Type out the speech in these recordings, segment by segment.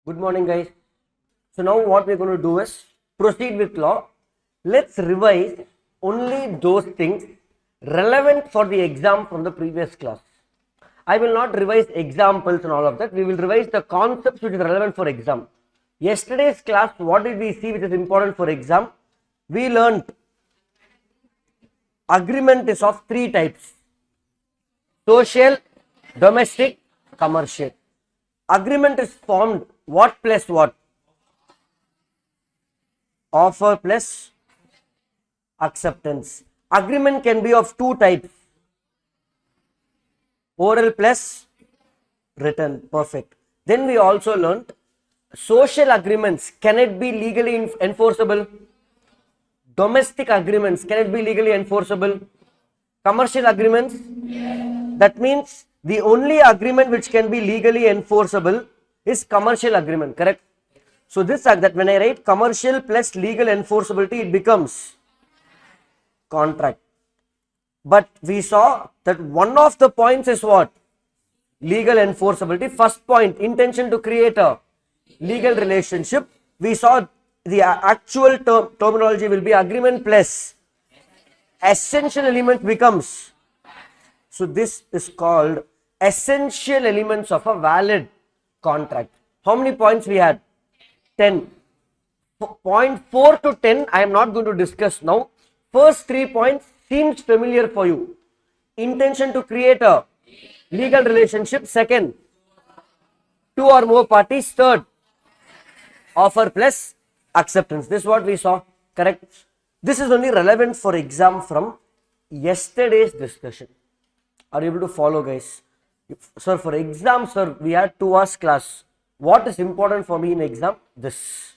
Good morning, guys. So now what we're going to do is proceed with law. Let's revise only those things relevant for the exam from the previous class. I will not revise examples and all of that. We will revise the concepts which is relevant for exam. Yesterday's class, what did we see which is important for exam? We learned agreement is of three types: social, domestic, commercial. Agreement is formed what plus what? Offer plus acceptance. Agreement can be of two types: oral plus written. Perfect. Then we also learned social agreements, can it be legally enforceable? Domestic agreements, can it be legally enforceable? Commercial agreements, that means the only agreement which can be legally enforceable is commercial agreement, correct? So this that when I write commercial plus legal enforceability, it becomes contract. But we saw that one of the points is what? Legal enforceability. First point, intention to create a legal relationship. We saw the actual terminology will be agreement plus essential element becomes. So this is called essential elements of a valid contract. How many points we had? 10. Point 4 to 10 I am not going to discuss now. First 3 points seems familiar for you. Intention to create a legal relationship. Second, two or more parties. Third, offer plus acceptance. This is what we saw, correct? This is only relevant for exam from yesterday's discussion. Are you able to follow, guys? Sir, for exam, sir, we had 2 hours class. What is important for me in exam? This.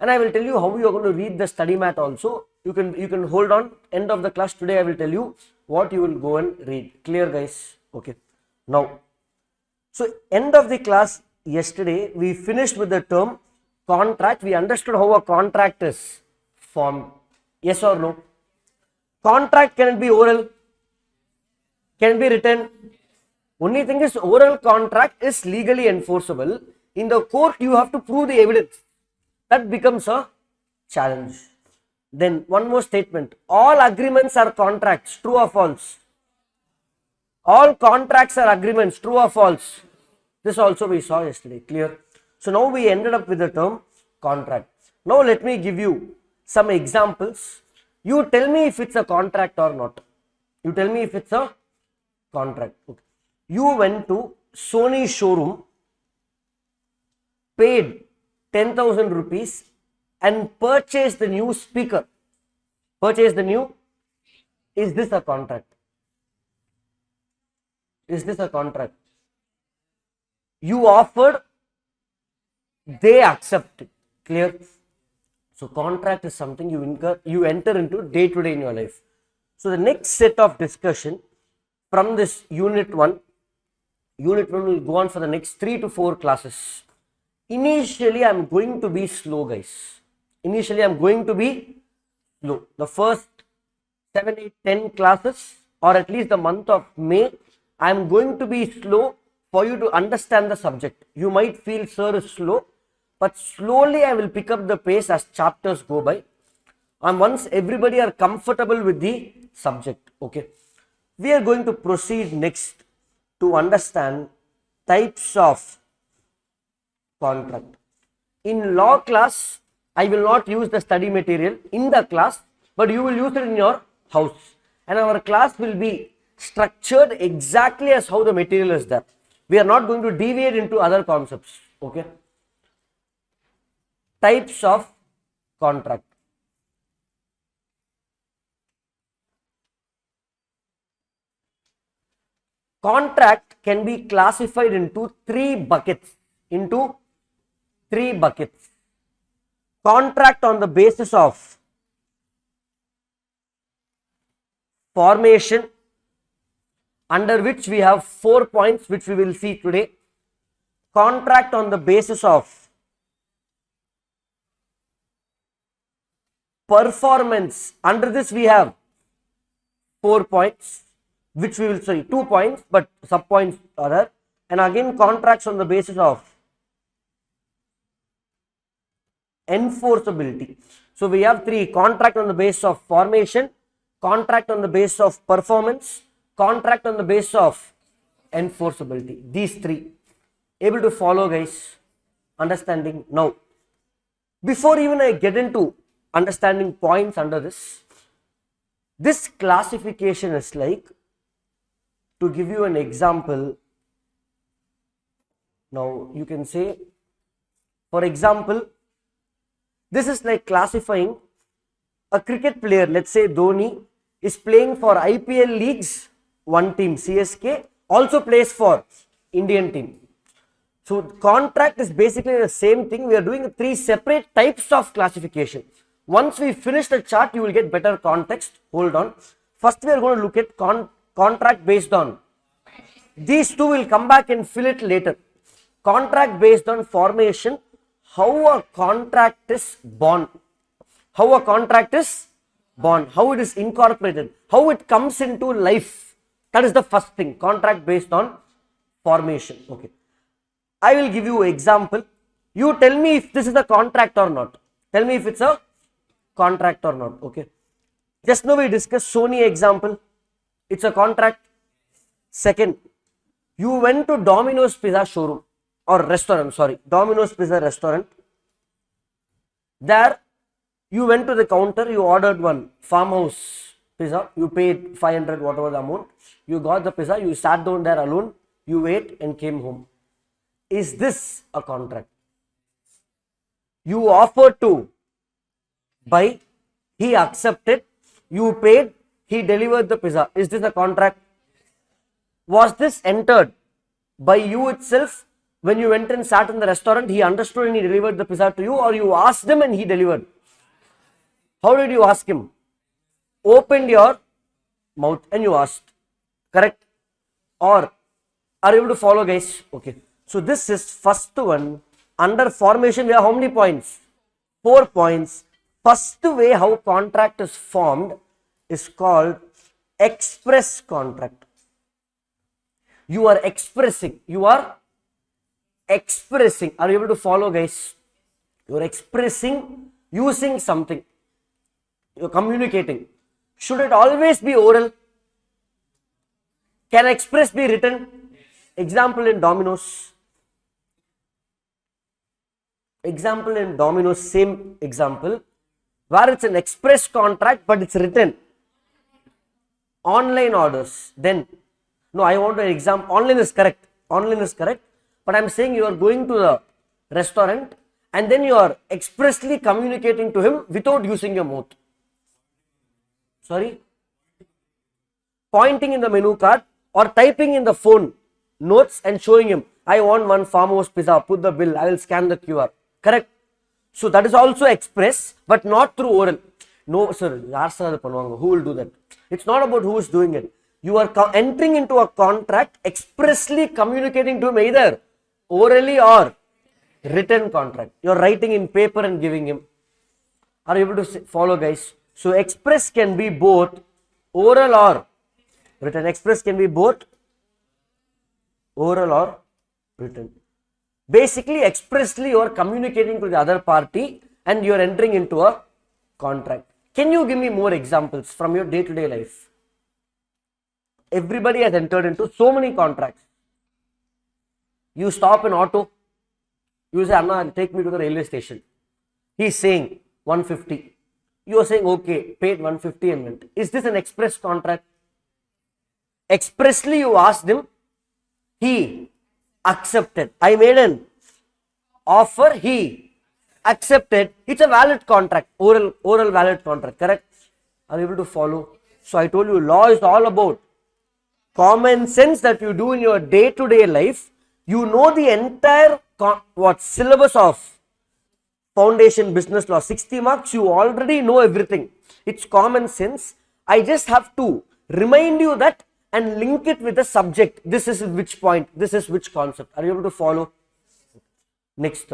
And I will tell you how you are going to read the study mat also. You can hold on. End of the class today, I will tell you what you will go and read. Clear, guys? Okay. Now, so end of the class yesterday, we finished with the term contract. We understood how a contract is formed. Yes or no? Contract can it be oral? Can it be written? Only thing is oral contract is legally enforceable. In the court, you have to prove the evidence. That becomes a challenge. Then one more statement. All agreements are contracts. True or false? All contracts are agreements. True or false? This also we saw yesterday. Clear? So now we ended up with the term contract. Now let me give you some examples. You tell me if it's a contract or not. You tell me if it's a contract. Okay. You went to Sony showroom, paid 10,000 rupees and purchased the new speaker. Purchased the new. Is this a contract? Is this a contract? You offered, they accepted. Clear? So contract is something you enter into day to day in your life. So the next set of discussion from this unit 1 will go on for the next 3 to 4 classes. Initially, I am going to be slow, guys. Initially, I am going to be slow. The first 7, 8, 10 classes, or at least the month of May, I am going to be slow for you to understand the subject. You might feel sir is slow, but slowly I will pick up the pace as chapters go by. And once everybody are comfortable with the subject, okay. We are going to proceed next to understand types of contract. In law class, I will not use the study material in the class, but you will use it in your house. And our class will be structured exactly as how the material is there. We are not going to deviate into other concepts, okay. Types of contract. Contract can be classified into 3 buckets. Contract on the basis of formation, under which we have 4 points which we will see today. Contract on the basis of performance, under this we have 4 points which we will see, 2 points but sub points are there. And again contracts on the basis of enforceability. So we have three: contract on the basis of formation, contract on the basis of performance, contract on the basis of enforceability. These three. Able to follow, guys? Understanding? Now, before even I get into understanding points under this classification is like, to give you an example, now you can say, for example, this is like classifying a cricket player. Let's say Dhoni is playing for IPL leagues, one team CSK, also plays for Indian team. So contract is basically the same thing. We are doing three separate types of classification. Once we finish the chart, you will get better context. Hold on. First, we are going to look at contract based on. These two will come back and fill it later. Contract based on formation. How a contract is born. How a contract is born. How it is incorporated. How it comes into life. That is the first thing. Contract based on formation. Okay. I will give you an example. You tell me if this is a contract or not. Tell me if it's a contract or not. Okay. Just now we discussed Sony example. It's a contract. Second, you went to Domino's Pizza showroom or restaurant. Sorry, Domino's Pizza restaurant. There, you went to the counter. You ordered one farmhouse pizza. You paid 500, whatever the amount. You got the pizza. You sat down there alone. You ate and came home. Is this a contract? You offered to buy, he accepted, you paid, he delivered the pizza. Is this a contract? Was this entered by you itself when you went and sat in the restaurant? He understood and he delivered the pizza to you, or you asked him and he delivered? How did you ask him? Opened your mouth and you asked. Correct? Or are you able to follow, guys? Okay. So this is first one. Under formation, we have how many points? 4 points. First way how contract is formed is called express contract. You are expressing. You are expressing. Are you able to follow, guys? You are expressing using something. You are communicating. Should it always be oral? Can express be written? Example in Domino's. Example in Domino's, same example, where it's an express contract but it's written. Online orders, then, no, I want an example. Online is correct. Online is correct. But I'm saying you are going to the restaurant and then you are expressly communicating to him without using your mouth. Sorry? Pointing in the menu card or typing in the phone notes and showing him, I want one farmhouse pizza, put the bill, I will scan the QR. Correct? So that is also express, but not through oral. No, sir, who will do that? It's not about who is doing it. You are entering into a contract, expressly communicating to him either orally or written contract. You are writing in paper and giving him. Are you able to follow, guys? So express can be both oral or written. Express can be both oral or written. Basically, expressly you are communicating to the other party and you are entering into a contract. Can you give me more examples from your day-to-day life? Everybody has entered into so many contracts. You stop an auto. You say, Anna, take me to the railway station. He is saying 150. You are saying, okay, paid 150 and went. Is this an express contract? Expressly you asked him. He accepted. I made an offer, he accepted. It's a valid contract, oral valid contract, correct? Are you able to follow? So I told you, law is all about common sense that you do in your day-to-day life. You know the entire syllabus of foundation business law, 60 marks, you already know everything. It's common sense. I just have to remind you that and link it with the subject. This is which point, this is which concept. Are you able to follow? Next,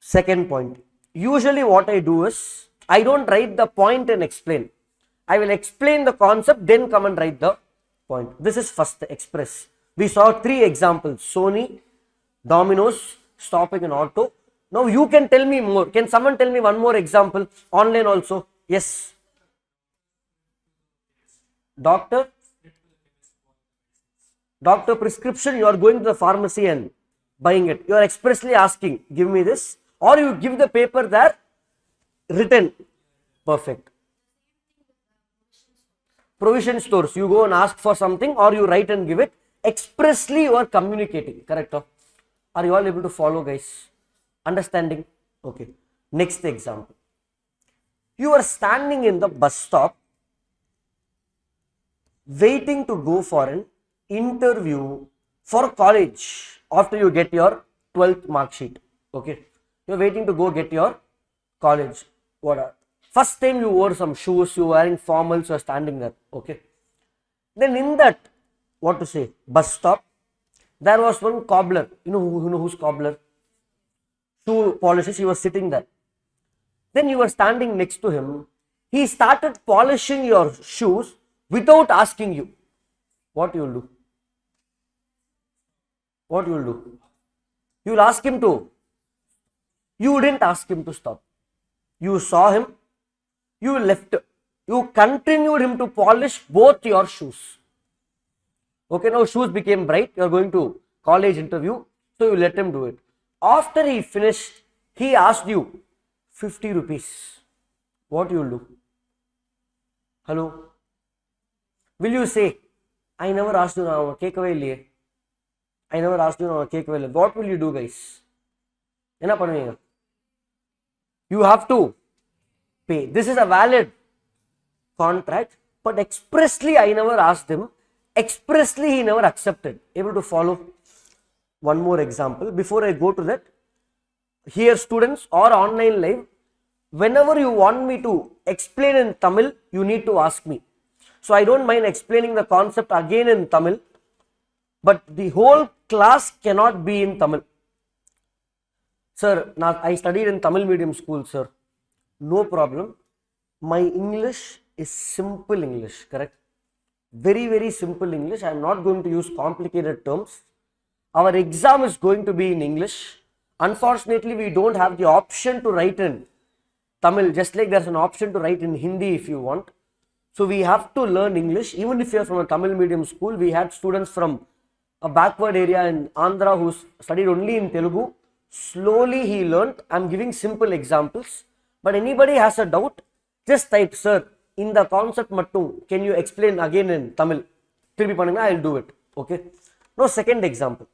second point. Usually what I do is, I don't write the point and explain. I will explain the concept, then come and write the point. This is first, express. We saw 3 examples: Sony, Domino's, stopping an auto. Now you can tell me more. Can someone tell me one more example? Online also. Yes. Doctor prescription, you are going to the pharmacy and buying it. You are expressly asking, give me this, or you give the paper there written. Perfect. Provision stores, you go and ask for something or you write and give it. Expressly you are communicating. Correct? Are you all able to follow, guys? Understanding? Okay. Next example. You are standing in the bus stop waiting to go for an interview for college after you get your 12th mark sheet. Okay. You are waiting to go get your college. First time you wore some shoes, you were wearing formals, you are standing there. Okay. Then in that, what to say, bus stop, there was one cobbler. You know who's cobbler? Shoe polishes. He was sitting there. Then you were standing next to him. He started polishing your shoes without asking you. What you will do? What you will do? You will ask him to. You didn't ask him to stop. You saw him. You left. You continued him to polish both your shoes. Okay, now shoes became bright. You are going to college interview. So you let him do it. After he finished, he asked you 50 rupees. What you will do? Hello? Will you say, I never asked you now, cake away liye. I never asked you now, cake away liye. What will you do, guys? Enna pannuvinga? You have to pay. This is a valid contract, but expressly I never asked him. Expressly he never accepted. Able to follow? One more example. Before I go to that, here students or online live, whenever you want me to explain in Tamil, you need to ask me. So I don't mind explaining the concept again in Tamil, but the whole class cannot be in Tamil. Sir, I studied in Tamil medium school, sir. No problem. My English is simple English, correct? Very, very simple English. I am not going to use complicated terms. Our exam is going to be in English. Unfortunately, we don't have the option to write in Tamil, just like there's an option to write in Hindi if you want. So we have to learn English. Even if you are from a Tamil medium school, we had students from a backward area in Andhra who studied only in Telugu. Slowly he learnt. I am giving simple examples. But anybody has a doubt, just type, sir, in the concept mattum, can you explain again in Tamil? I will do it. Okay. Now second example.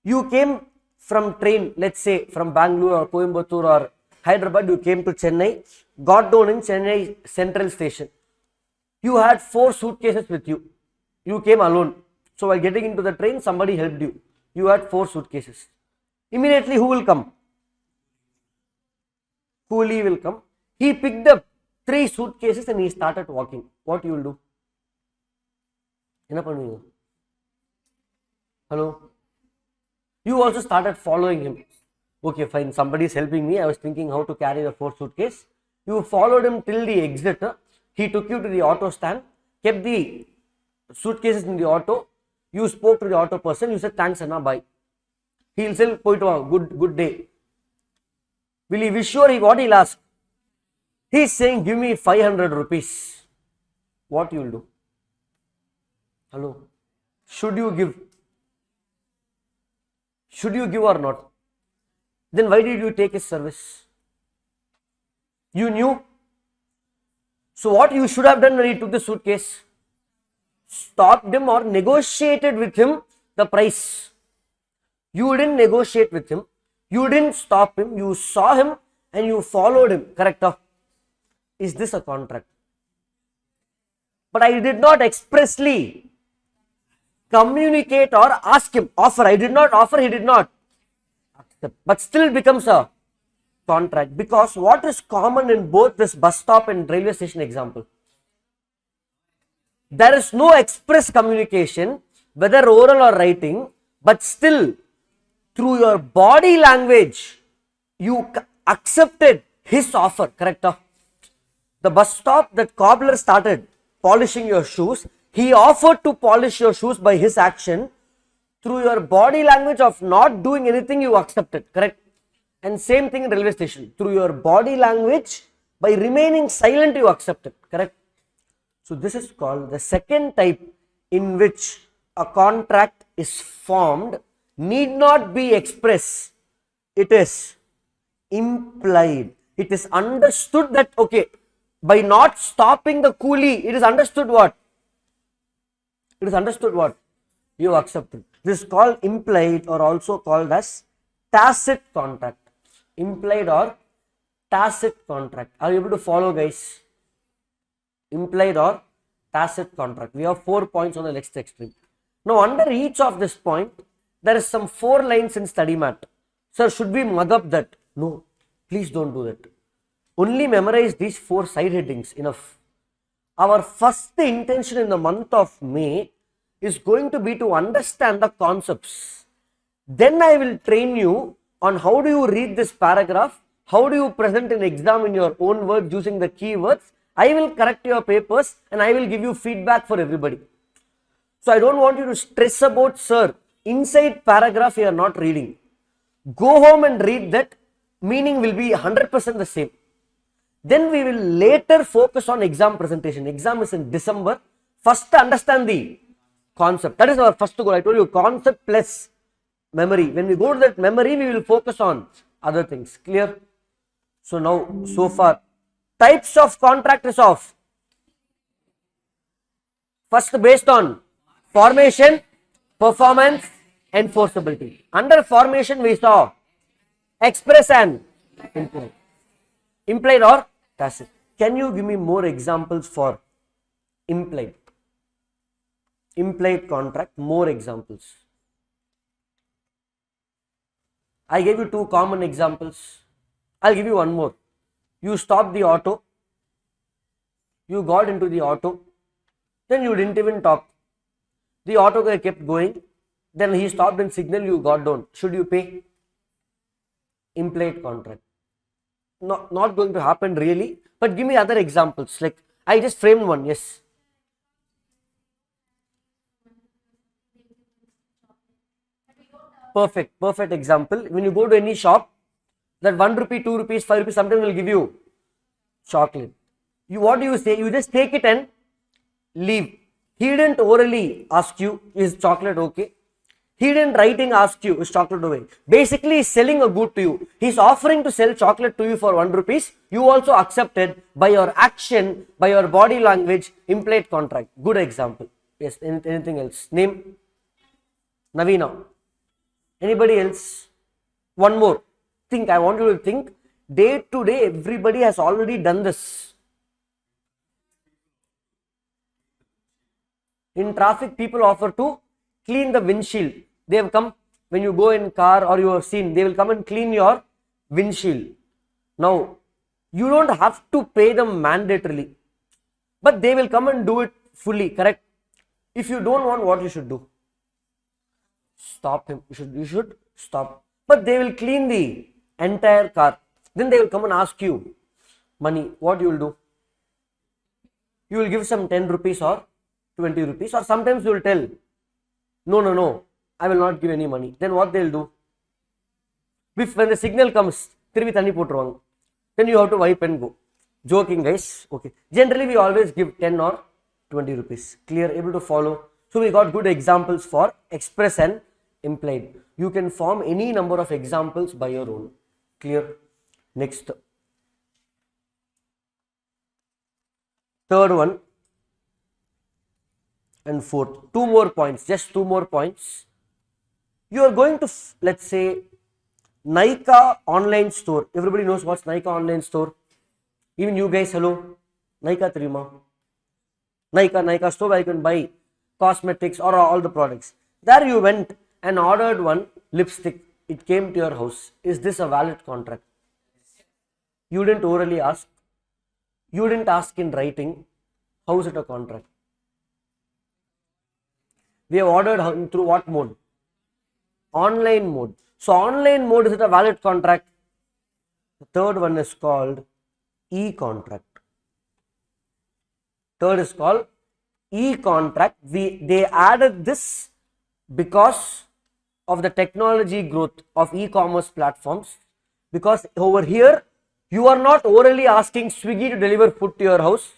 You came from train, let's say from Bangalore or Coimbatore or Hyderabad, you came to Chennai, got down in Chennai Central Station. You had 4 suitcases with you. You came alone. So while getting into the train, somebody helped you. You had 4 suitcases. Immediately who will come? Coolie will come. He picked up 3 suitcases and he started walking. What you will do? Enna pannuvinga? Hello? You also started following him. Okay, fine. Somebody is helping me. I was thinking how to carry the 4 suitcase. You followed him till the exit. He took you to the auto stand, kept the suitcases in the auto. You spoke to the auto person. You said, thanks, Anna, bye. He'll say, good day. Will he wish you or what he'll ask? He's saying, give me 500 rupees. What you will do? Hello? Should you give? Should you give or not? Then why did you take his service? You knew. So what you should have done when he took the suitcase? Stopped him or negotiated with him the price. You didn't negotiate with him. You didn't stop him. You saw him and you followed him. Correct? Is this a contract? But I did not expressly communicate or ask him. Offer. I did not offer. He did not accept. But still it becomes a contract. Because what is common in both this bus stop and railway station example? There is no express communication, whether oral or writing, but still through your body language, you accepted his offer. Correct? The bus stop, that cobbler started polishing your shoes. He offered to polish your shoes by his action. through your body language of not doing anything, you accept it, correct? And same thing in railway station, through your body language, by remaining silent, you accept it, correct? So this is called the second type in which a contract is formed, need not be expressed, it is implied. It is understood that, okay, by not stopping the coolie, it is understood what? It is understood what? You accept it. This is called implied, or also called as tacit contract. Implied or tacit contract. Are you able to follow, guys? Implied or tacit contract. We have 4 points on the next extreme. Now, under each of this point, there is some 4 lines in study mat. Sir, should we mug up that? No, please don't do that. Only memorize these 4 side headings, enough. Our first intention in the month of May is going to be to understand the concepts. Then I will train you on how do you read this paragraph, how do you present an exam in your own words using the keywords. I will correct your papers and I will give you feedback for everybody. So I don't want you to stress about, sir, inside paragraph you are not reading. Go home and read that, meaning will be 100% the same. Then we will later focus on exam presentation. Exam is in December. First understand the concept. That is our first goal. I told you, concept plus memory. When we go to that memory, we will focus on other things. Clear? So now, so far, types of contract is of. First, based on formation, performance, enforceability. Under formation, we saw express and implied. Implied or tacit. Can you give me more examples for implied? Implied contract, more examples. I gave you 2 common examples. I'll give you one more. You stopped the auto. You got into the auto. Then you didn't even talk. The auto guy kept going. Then he stopped in signal, you got down. Should you pay? Implied contract. Not going to happen really, but give me other examples. Like I just framed one. Yes. Perfect example. When you go to any shop, that 1 rupee, 2 rupees, 5 rupees, sometimes will give you chocolate. What do you say? You just take it and leave. He didn't orally ask you, is chocolate okay? He didn't writing ask you, is chocolate okay? Basically, he's selling a good to you. He's offering to sell chocolate to you for 1 rupees. You also accepted by your action, by your body language, implied contract. Good example. Yes, anything else? Name? Navina. Anybody else? One more. Think, I want you to think. Day to day, everybody has already done this. In traffic, people offer to clean the windshield. They have come, when you go in car or you have seen, they will come and clean your windshield. Now, you don't have to pay them mandatorily, but they will come and do it fully, correct? If you don't want, what you should do? Stop him. You should stop. But they will clean the entire car. Then they will come and ask you money. What you will do? You will give some 10 rupees or 20 rupees, or sometimes you will tell, no, I will not give any money. Then what they will do? When the signal comes, then you have to wipe and go. Joking, guys. Okay. Generally, we always give 10 or 20 rupees. Clear? Able to follow? So we got good examples for express and implied. You can form any number of examples by your own. Clear? Next. Third one and fourth. 2 more points. Just 2 more points. You are going to, let's say, Nykaa online store. Everybody knows what's Nykaa online store. Even you guys, hello. Nykaa Trima. Nykaa store where you can buy cosmetics or all the products. There you went and ordered one lipstick. It came to your house. Is this a valid contract? You didn't orally ask. You didn't ask in writing. How is it a contract? We have ordered through what mode? Online mode. So online mode, is it a valid contract? The third one is called e-contract. Third is called e-contract. They added this because of the technology growth of e-commerce platforms, because over here you are not orally asking Swiggy to deliver food to your house.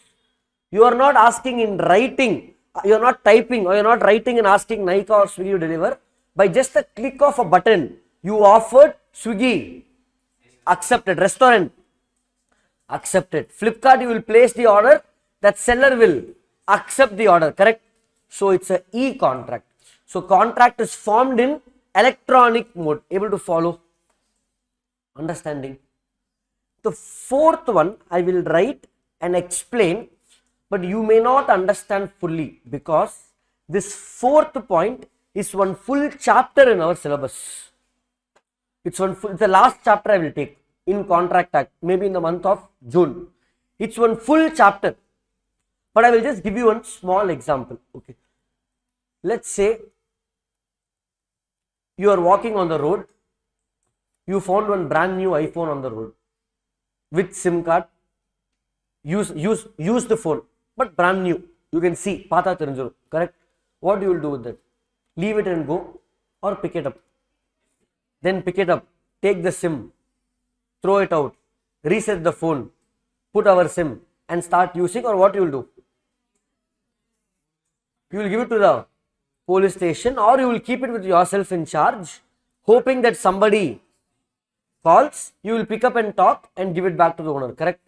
You are not asking in writing, you are not typing, or you are not writing and asking Nykaa or Swiggy to deliver. By just a click of a button, you offered Swiggy, accepted. Restaurant, accepted. Flipkart, you will place the order, that seller will accept the order, correct? So it's a e-contract. So contract is formed in electronic mode. Able to follow? Understanding? The fourth one I will write and explain, but you may not understand fully, because this fourth point is one full chapter in our syllabus. It's the last chapter I will take in Contract Act, maybe in the month of June. It's one full chapter, but I will just give you one small example. Okay, let's say you are walking on the road, you found one brand new iPhone on the road with SIM card. Use the phone, but brand new. You can see, Pata Terinjuru, correct? What you will do with that? Leave it and go, or pick it up? Then pick it up, take the SIM, throw it out, reset the phone, put our SIM and start using, or what you will do? You will give it to the police station, or you will keep it with yourself in charge, hoping that somebody calls, you will pick up and talk and give it back to the owner, correct?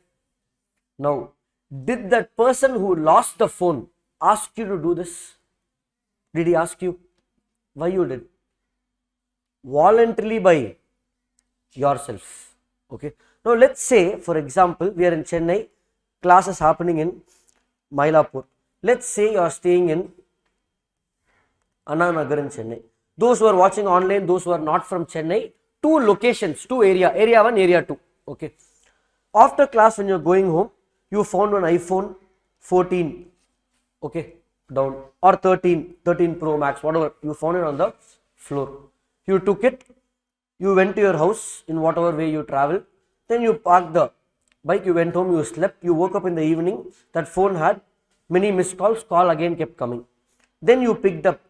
Now, did that person who lost the phone ask you to do this? Did he ask you? Why you did? Voluntarily by yourself. Okay. Now let's say, for example, we are in Chennai, class is happening in Mylapore. Let's say you are staying in Anna Nagar in Chennai. Those who are watching online, those who are not from Chennai, two locations, two area 1, area 2. Okay. After class, when you are going home, you found an iPhone 14, okay, down, or 13 Pro Max, whatever, you found it on the floor. You took it, you went to your house in whatever way you traveled, then you parked the bike, you went home, you slept, you woke up in the evening, that phone had many missed calls, call again kept coming. Then you picked up,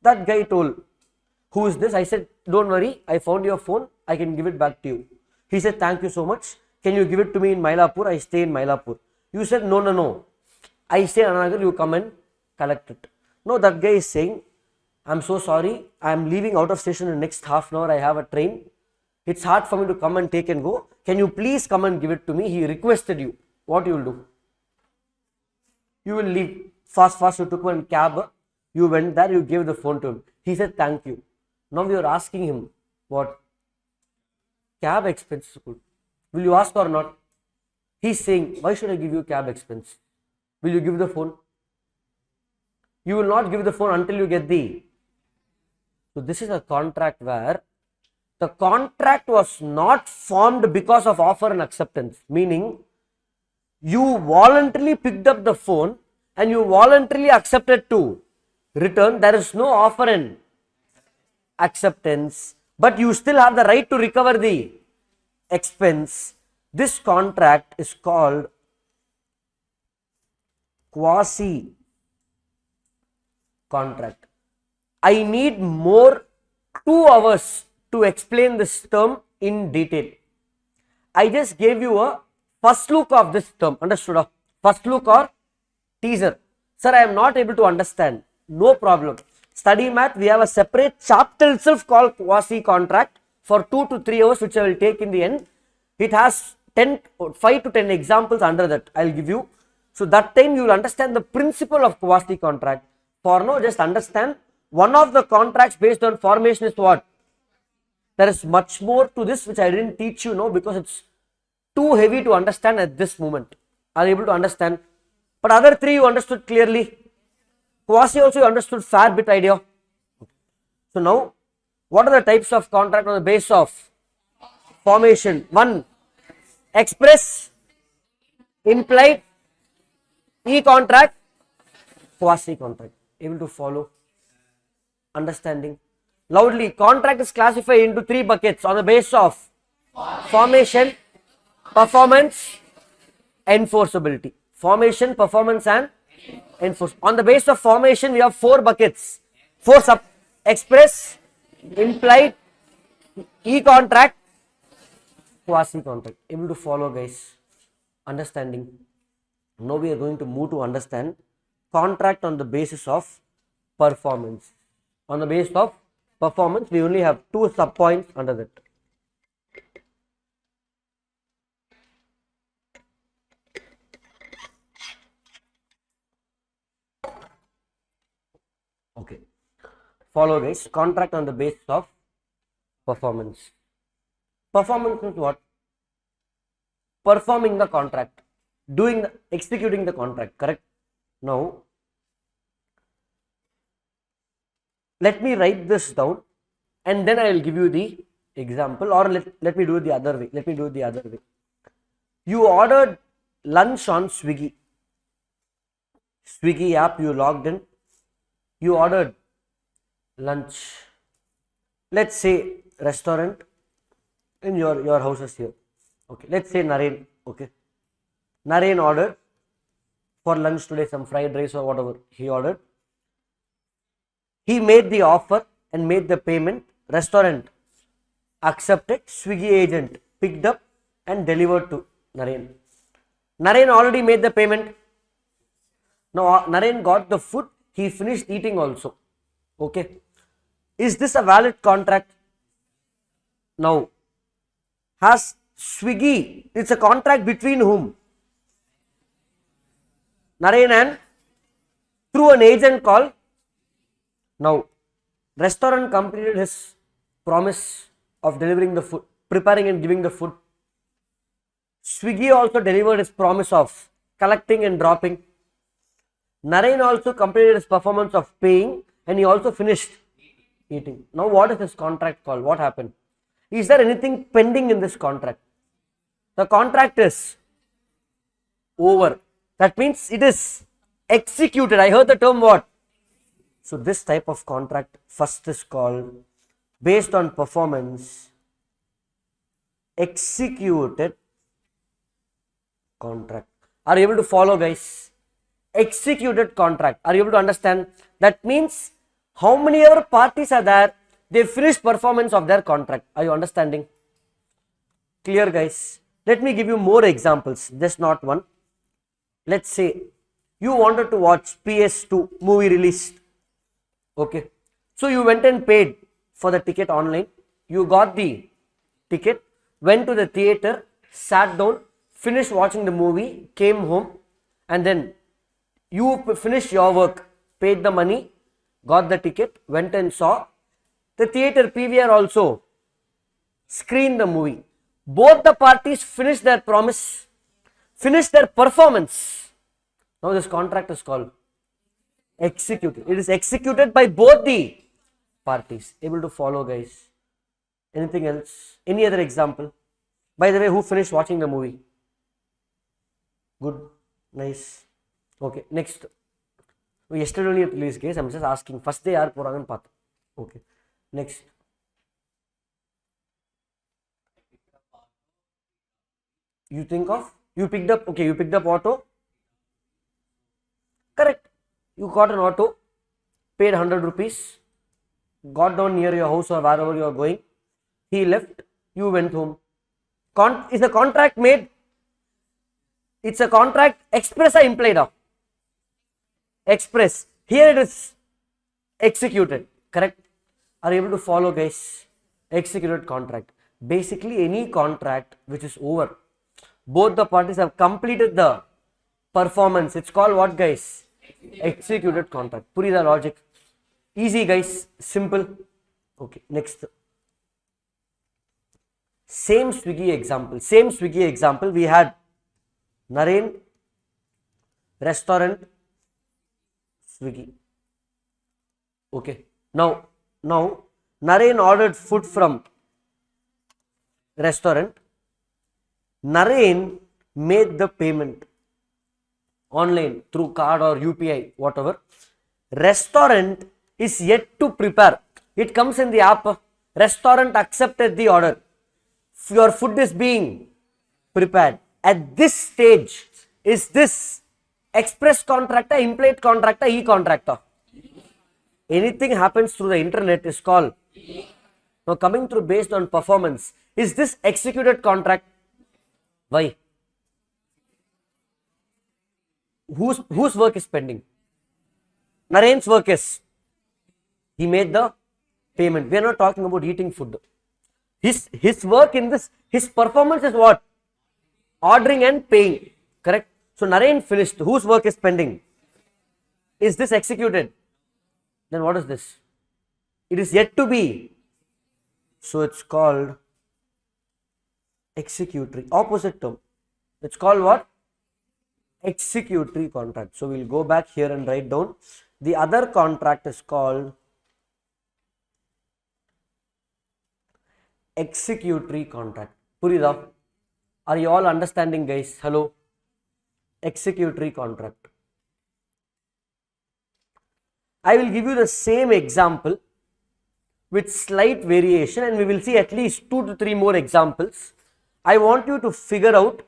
that guy told, who is this? I said, don't worry, I found your phone, I can give it back to you. He said, thank you so much. Can you give it to me in Mylapore? I stay in Mylapore. You said, no. I stay in Annagar, you come and collect it. No, that guy is saying, I'm so sorry, I'm leaving out of station in the next half an hour, I have a train. It's hard for me to come and take and go. Can you please come and give it to me? He requested you. What you will do? You will leave fast, you took one cab, you went there, you gave the phone to him. He said, thank you. Now you are asking him, what? Cab expense. Will you ask or not? He's saying, why should I give you cab expense? Will you give the phone? You will not give the phone until you get the. So this is a contract where the contract was not formed because of offer and acceptance. Meaning, you voluntarily picked up the phone and you voluntarily accepted to return. There is no offer and acceptance, but you still have the right to recover the expense. This contract is called quasi contract. I need more 2 hours to explain this term in detail. I just gave you a first look of this term. Understood? First look or teaser. Sir, I am not able to understand. No problem. Study math, we have a separate chapter itself called quasi contract for 2 to 3 hours, which I will take in the end. It has 5 to 10 examples under that I will give you. So that time you will understand the principle of quasi contract. For now, just understand one of the contracts based on formation is what? There is much more to this which I didn't teach you now because it's too heavy to understand at this moment. Are you able to understand? But other 3 you understood clearly. Quasi also you understood fair bit idea. So now, what are the types of contract on the basis of formation? 1. Express, implied, e-contract, quasi-contract. Able to follow? Understanding? Loudly, contract is classified into 3 buckets on the basis of formation, performance, enforceability. Formation, performance and enforcement. On the basis of formation, we have 4 buckets. 4 express, Implied, e-contract, quasi-contract. Able to follow, guys? Understanding. Now we are going to move to understand contract on the basis of performance. On the basis of performance, we only have two sub-points under that. Okay. Follow, guys. Contract on the basis of performance. Performance is what? Performing the contract, executing the contract, correct? Now, let me write this down and then I will give you the example, or let me do it the other way. You ordered lunch on Swiggy app, you logged in, you ordered lunch, let's say restaurant in your houses here. Okay, let's say Naren. Okay, Naren ordered for lunch today some fried rice or whatever he ordered. He made the offer and made the payment. Restaurant accepted. Swiggy agent picked up and delivered to Naren. Naren already made the payment. Now Naren got the food. He finished eating also. Okay. Is this a valid contract? Now, has Swiggy, it's a contract between whom? Naren and through an agent called. Now, restaurant completed his promise of delivering the food, preparing and giving the food. Swiggy also delivered his promise of collecting and dropping. Naren also completed his performance of paying and he also finished eating. Now, what is this contract called? What happened? Is there anything pending in this contract? The contract is over. That means it is executed. I heard the term what? So, this type of contract first is called, based on performance, executed contract. Are you able to follow, guys? Executed contract. Are you able to understand? That means how many other parties are there? They finished performance of their contract. Are you understanding? Clear, guys? Let me give you more examples. Just not one. Let's say you wanted to watch PS2 movie released. Okay. So you went and paid for the ticket online. You got the ticket, went to the theater, sat down, finished watching the movie, came home, and then you finished your work, paid the money, got the ticket, went and saw. The theater PVR also screened the movie. Both the parties finished their promise, finished their performance. Now this contract is called executed. It is executed by both the parties. Able to follow, guys? Anything else? Any other example? By the way, who finished watching the movie? Good. Nice. Okay. Next. Yesterday only release, guys. I'm just asking. First day yaar porangan path. Okay. Next. You think of? You picked up. Okay. You picked up auto. Correct. You got an auto, paid 100 rupees, got down near your house or wherever you are going. He left, you went home. Is the contract made? It's a contract express or implied of? Express. Here it is executed. Correct? Are you able to follow, guys? Executed contract. Basically, any contract which is over, both the parties have completed the performance. It's called what, guys? Executed contract. Puri the logic. Easy, guys. Simple. Okay. Next. Same Swiggy example. We had Naren, restaurant, Swiggy. Okay. Now Naren ordered food from restaurant. Naren made the payment online through card or UPI, whatever. Restaurant is yet to prepare. It comes in the app. Restaurant accepted the order. Your food is being prepared. At this stage, is this express contractor, implied contractor, e-contractor? Anything happens through the internet is called Now coming through based on performance, is this executed contract? Why? Whose work is pending? Naren's work is, he made the payment. We are not talking about eating food. His work in this, his performance is what? Ordering and paying, correct? So Naren finished. Whose work is pending? Is this executed? Then what is this? It is yet to be. So it's called executory. Opposite term. It's called what? Executory contract. So we'll go back here and write down. The other contract is called executory contract. Purida? Are you all understanding, guys? Hello? Executory contract. I will give you the same example with slight variation, and we will see at least 2 to 3 more examples. I want you to figure out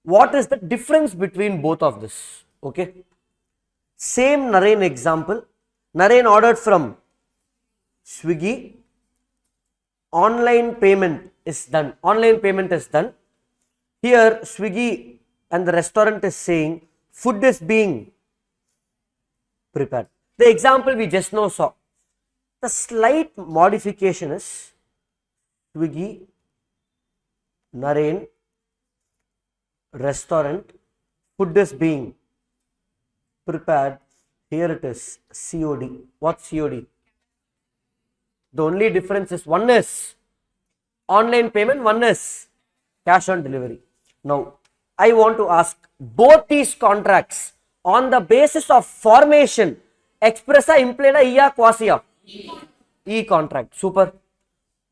what is the difference between both of this. Okay. Same Naren example. Naren ordered from Swiggy. Online payment is done. Online payment is done. Here Swiggy and the restaurant is saying food is being prepared. The example we just now saw. The slight modification is Swiggy, Naren, restaurant, food is being prepared. Here it is COD. What's COD? The only difference is one is online payment, one is cash on delivery. Now, I want to ask both these contracts on the basis of formation, expressa, impleda, ia, quasia? E contract. Super.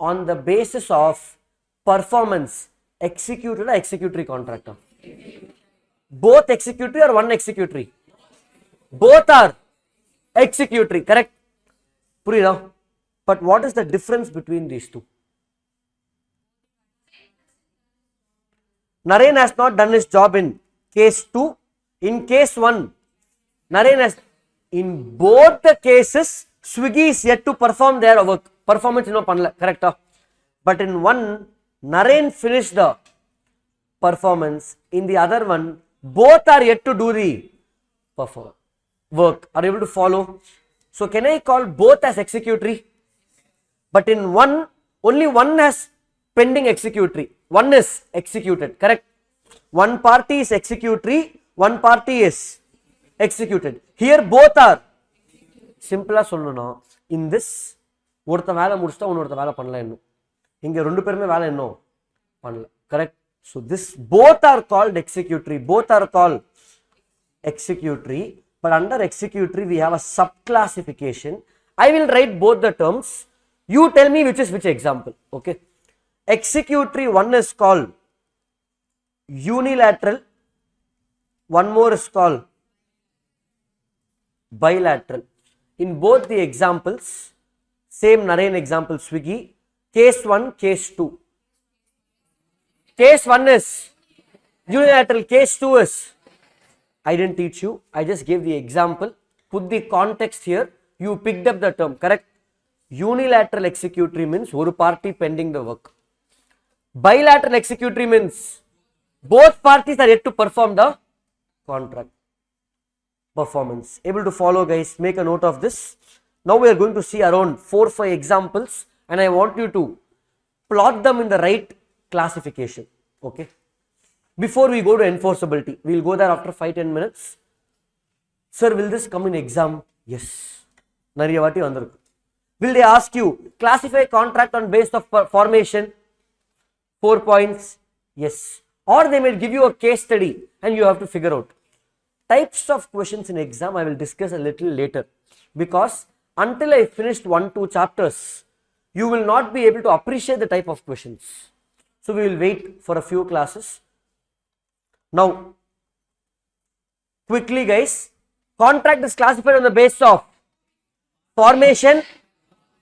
On the basis of performance, executed or executory contract? Both executory or one executory? Both are executory, correct? Purida. But what is the difference between these two? Naren has not done his job in case 2. In case 1, Naren has, in both the cases, Swiggy is yet to perform their work. Performance, correct? But in one, Naren finished the performance. In the other one, both are yet to do the work. Are you able to follow? So can I call both as executory? But in one, only one has pending executory. One is executed, correct? One party is executory, one party is executed. Here both are. Simple as in this, ஒருத்த வேலை முடிச்சிட்டா இன்னொருத்த வேலை பண்ணல இன்னும். இங்க ரெண்டு பேருமே வேலை இன்னும் பண்ணல. Correct? So this both are called executory. Both are called executory. But under executory we have a subclassification. I will write both the terms. You tell me which is which example. Okay. Executory one is called unilateral. One more is called bilateral. In both the examples, same Naren example Swiggy, case 1, case 2. Case 1 is unilateral, case 2 is, I didn't teach you, I just gave the example, put the context here, you picked up the term, correct? Unilateral executory means one party pending the work. Bilateral executory means both parties are yet to perform the contract. Performance. Able to follow, guys? Make a note of this. Now we are going to see around 4-5 examples and I want you to plot them in the right classification. Okay. Before we go to enforceability, we will go there after 5-10 minutes. Sir, will this come in exam? Yes. Will they ask you classify contract on base of formation? 4 points? Yes. Or they may give you a case study and you have to figure out. Types of questions in exam I will discuss a little later, because until I finished 1-2 chapters, you will not be able to appreciate the type of questions. So we will wait for a few classes. Now, quickly guys, contract is classified on the basis of formation,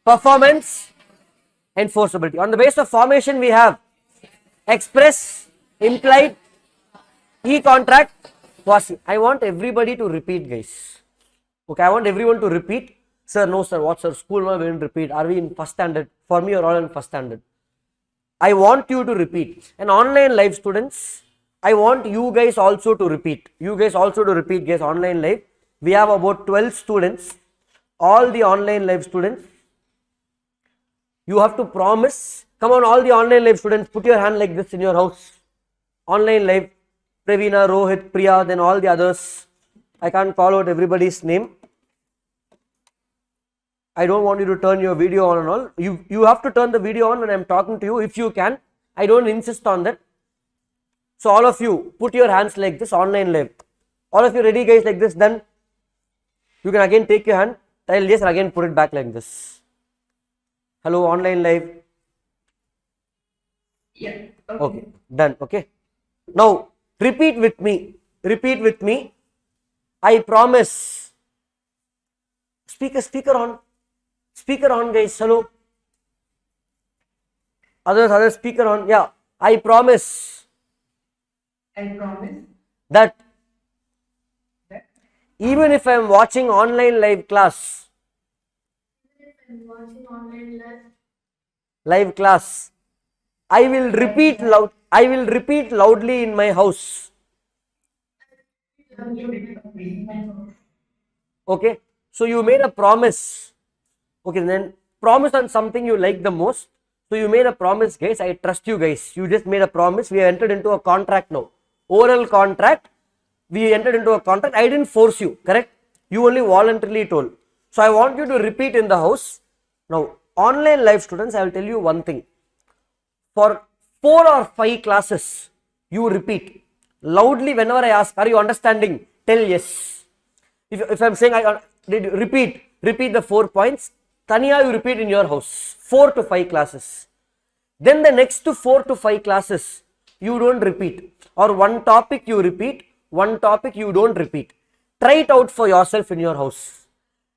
performance, enforceability. On the basis of formation we have express, implied, e-contract, quasi. I want everybody to repeat, guys. Okay, I want everyone to repeat. Sir, no sir, what sir, school we didn't repeat. Are we in first standard? For me, you're all in first standard. I want you to repeat. And online live students, I want you guys also to repeat. You guys also to repeat, guys, online live. We have about 12 students. All the online live students, you have to promise. Come on, all the online live students, put your hand like this in your house. Online live, Pravina, Rohit, Priya, then all the others. I can't call out everybody's name. I don't want you to turn your video on and all. You have to turn the video on when I'm talking to you if you can. I don't insist on that. So all of you, put your hands like this, online live. All of you ready guys like this, then you can again take your hand. I'll just again put it back like this. Hello, online live. Yeah. Okay, done. Okay. Now repeat with me. Repeat with me. I promise. Speaker on. Speaker on, guys. Hello. Others, speaker on. Yeah. I promise. I promise That that even if I am watching online live class, live class, I will repeat loud. I will repeat loudly in my house. Okay. So you made a promise. Okay, then promise on something you like the most. So you made a promise, guys. I trust you guys. You just made a promise. We have entered into a contract now. Oral contract. We entered into a contract. I didn't force you, correct? You only voluntarily told. So I want you to repeat in the house. Now, online live students, I will tell you one thing. For 4 or 5 classes, you repeat loudly whenever I ask, are you understanding? Tell yes. If I'm saying did you repeat the 4 points. Tanya, you repeat in your house. 4 to 5 classes. Then the next 4 to 5 classes, you don't repeat. Or one topic you repeat, one topic you don't repeat. Try it out for yourself in your house.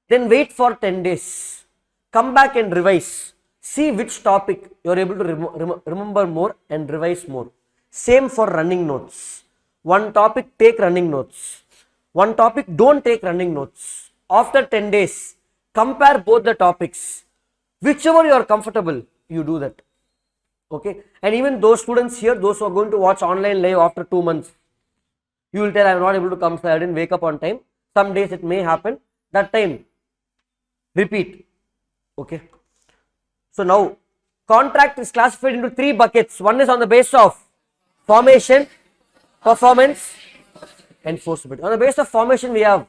Then wait for 10 days. Come back and revise. See which topic you are able to remember more and revise more. Same for running notes. One topic, take running notes. One topic, don't take running notes. After 10 days, compare both the topics. Whichever you are comfortable, you do that. Okay. And even those students here, those who are going to watch online live after 2 months, you will tell I am not able to come, so I didn't wake up on time. Some days it may happen. That time, repeat. Okay. So now, contract is classified into 3 buckets. One is on the basis of formation, performance, enforceability. On the basis of formation, we have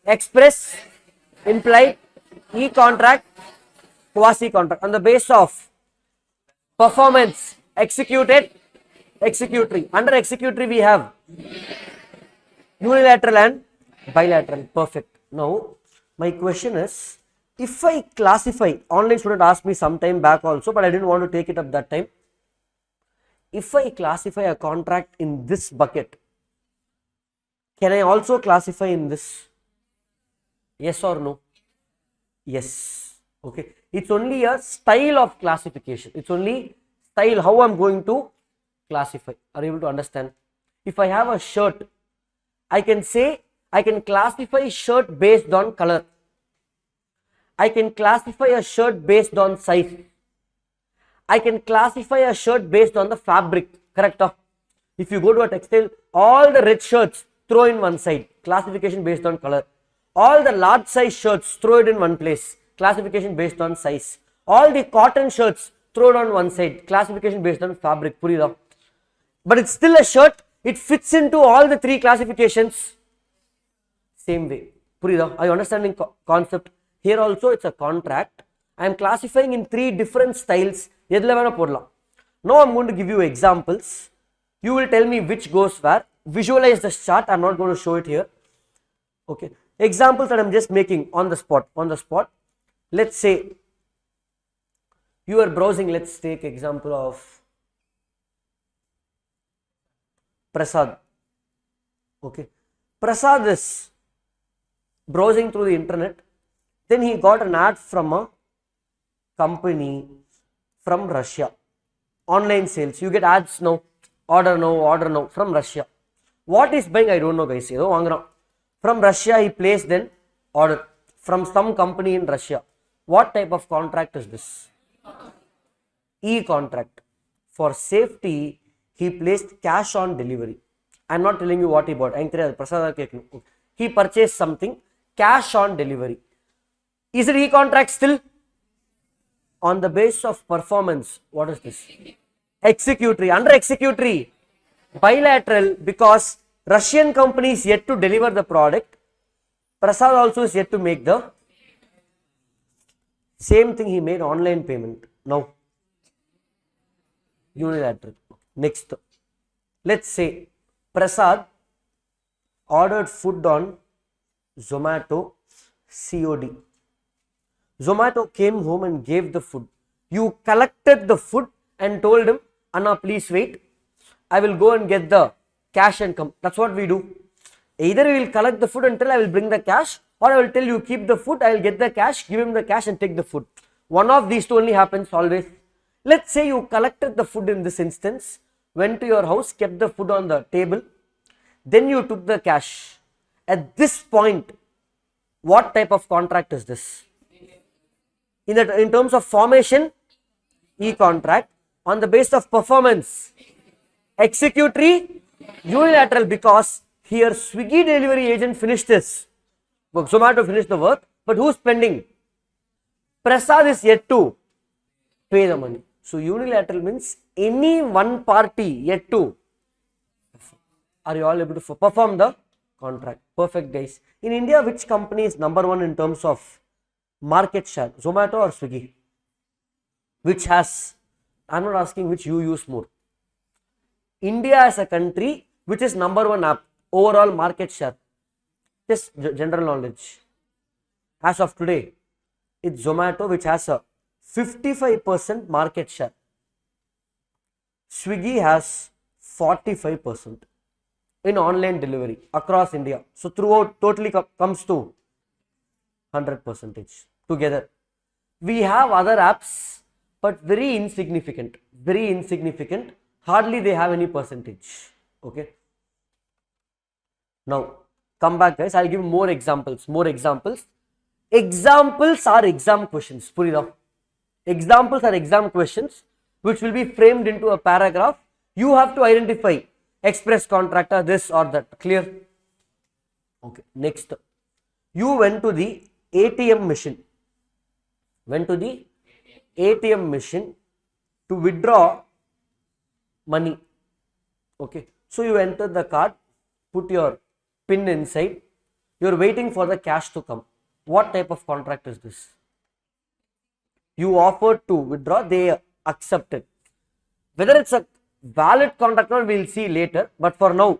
express, implied, e-contract, quasi-contract. On the basis of performance, executed, executory. Under executory, we have unilateral and bilateral. Perfect. Now, my question is, if I classify, online student asked me some time back also, but I didn't want to take it up that time. If I classify a contract in this bucket, can I also classify in this? Yes or no? Yes. Okay. It's only a style of classification. It's only style how I'm going to classify. Are you able to understand? If I have a shirt, I can say I can classify shirt based on color. I can classify a shirt based on size. I can classify a shirt based on the fabric. Correct? If you go to a textile, all the red shirts throw in one side. Classification based on color. All the large size shirts throw it in one place. Classification based on size. All the cotton shirts throw it on one side. Classification based on fabric. Purida. But it's still a shirt. It fits into all the 3 classifications. Same way. Purida. Are you understanding concept? Here also it's a contract. I am classifying in 3 different styles. Now I'm going to give you examples. You will tell me which goes where. Visualize the chart. I'm not going to show it here. Okay. Examples that I'm just making on the spot. Let's say you are browsing. Let's take example of Prasad. Okay. Prasad is browsing through the internet. Then he got an ad from a company from Russia. Online sales. You get ads now. Order now from Russia. What is buying? I don't know, guys. From Russia, he placed then order from some company in Russia. What type of contract is this? E-contract. For safety, he placed cash on delivery. I'm not telling you what he bought. He purchased something, cash on delivery. Is it e-contract still? On the basis of performance, what is this? Executory. Under executory, bilateral, because Russian company is yet to deliver the product. Prasad also is yet to make the same thing. He made online payment. Now, unilateral. Next, let's say Prasad ordered food on Zomato COD. Zomato came home and gave the food. You collected the food and told him, Anna, please wait. I will go and get the cash and come. That's what we do. Either we will collect the food until I will bring the cash, or I will tell you keep the food, I will get the cash, give him the cash and take the food. One of these two only happens always. Let's say you collected the food in this instance, went to your house, kept the food on the table, then you took the cash. At this point, what type of contract is this? In terms of formation, e-contract. On the basis of performance, executory, unilateral, because here Swiggy delivery agent finished this. Zomato finished the work, but who's spending? Prasad is yet to pay the money. So unilateral means any one party yet to. Are you all able to perform the contract? Perfect, guys. In India, which company is number one in terms of market share? Zomato or Swiggy? Which has, I'm not asking which you use more. India as a country, which is number one app, overall market share. Just general knowledge. As of today, it's Zomato, which has a 55% market share. Swiggy has 45% in online delivery across India. So throughout totally comes to 100% together. We have other apps, but very insignificant, hardly they have any percentage. Okay. Now come back, guys. I'll give more examples. Examples are exam questions. Examples are exam questions which will be framed into a paragraph. You have to identify express contractor, this or that. Clear? Okay. Next, you went to the ATM machine. To withdraw money. Okay. So you enter the card, put your PIN inside. You are waiting for the cash to come. What type of contract is this? You offered to withdraw, they accepted. Whether it's a valid contract or we will see later, but for now,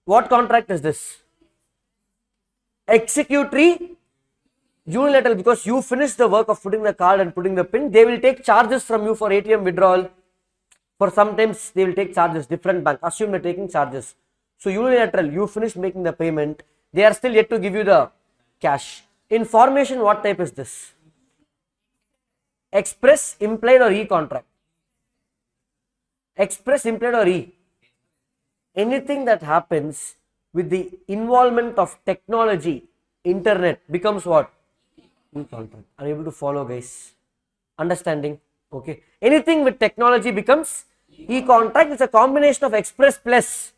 what contract is this? Executory, unilateral, because you finished the work of putting the card and putting the PIN. They will take charges from you for ATM withdrawal. For sometimes they will take charges, different bank. Assume they're taking charges. So unilateral, you finished making the payment. They are still yet to give you the cash. In formation, what type is this? Express, implied or e-contract? Express, implied or e? Anything that happens with the involvement of technology, internet, becomes what? E-contract. Are you able to follow, guys? Understanding? Okay. Anything with technology becomes e-contract. It's a combination of express plus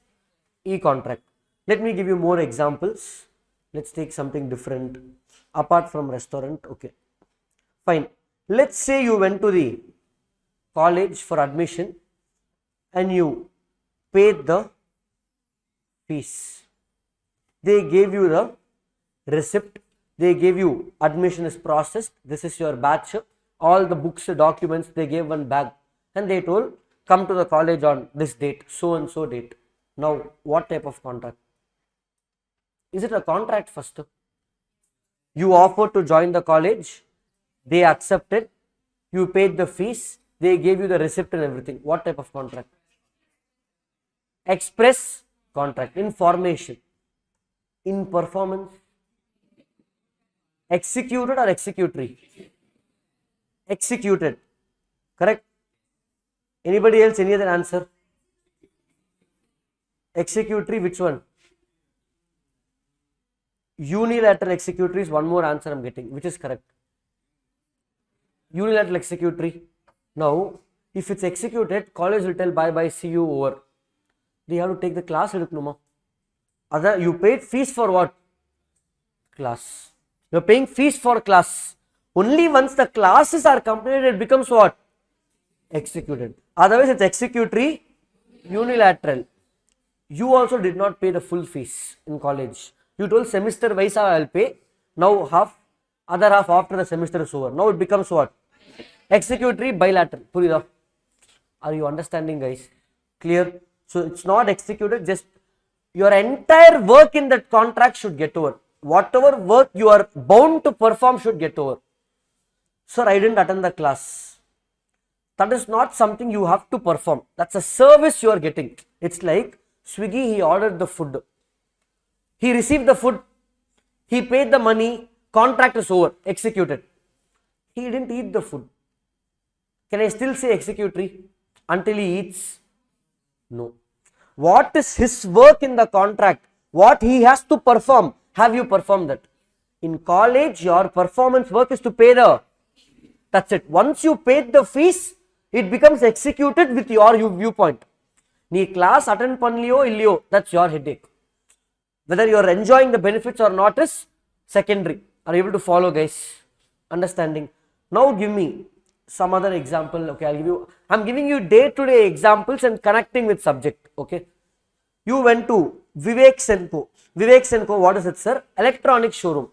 e-contract. Let me give you more examples. Let's take something different apart from restaurant. Okay. Fine. Let's say you went to the college for admission and you paid the fees. They gave you the receipt. They gave you admission is processed. This is your batch. All the books, documents, they gave one bag and they told come to the college on this date, so and so date. Now, what type of contract? Is it a contract first? You offered to join the college, they accepted, you paid the fees, they gave you the receipt and everything. What type of contract? Express contract. In formation, in performance, executed or executory? Executed. Correct? Anybody else? Any other answer? Executory, which one? Unilateral executory is one more answer I'm getting, which is correct. Unilateral executory. Now, if it's executed, college will tell bye bye, see you over. They have to take the class. Other, you paid fees for what? Class. You're paying fees for class. Only once the classes are completed, it becomes what? Executed. Otherwise, it's executory, unilateral. You also did not pay the full fees in college. You told semester wise I'll pay. Now half, other half after the semester is over. Now it becomes what? Executory, bilateral. Purida. Are you understanding, guys? Clear? So it's not executed, just your entire work in that contract should get over. Whatever work you are bound to perform should get over. Sir, I didn't attend the class. That is not something you have to perform. That's a service you are getting. It's like Swiggy, he ordered the food. He received the food. He paid the money. Contract is over. Executed. He didn't eat the food. Can I still say executory until he eats? No. What is his work in the contract? What he has to perform? Have you performed that? In college, your performance work is to pay the. That's it. Once you paid the fees, it becomes executed with your viewpoint. Nee class attend panliyo illiyo, that's your headache. Whether you are enjoying the benefits or not is secondary. Are you able to follow, guys? Understanding. Now give me some other example. Okay, I'm giving you day-to-day examples and connecting with subject. Okay. You went to Vivek Senko. Vivek Senko, what is it, sir? Electronic showroom.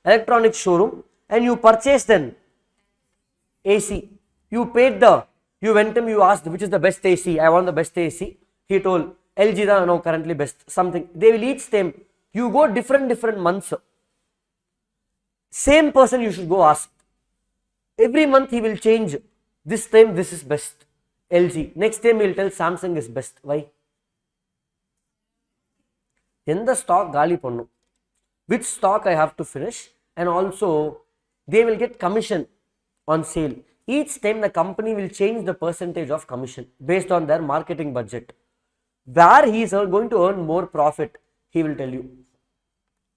Electronic showroom, and you purchased an AC. You paid you went him, you asked which is the best AC. I want the best AC. He told LG da now currently best. Something. They will each same. You go different months. Same person you should go ask. Every month he will change. This time this is best. LG. Next time he will tell Samsung is best. Why? In the stock gali pannu. Which stock I have to finish, and also they will get commission on sale. Each time the company will change the percentage of commission based on their marketing budget. Where he is going to earn more profit, he will tell you.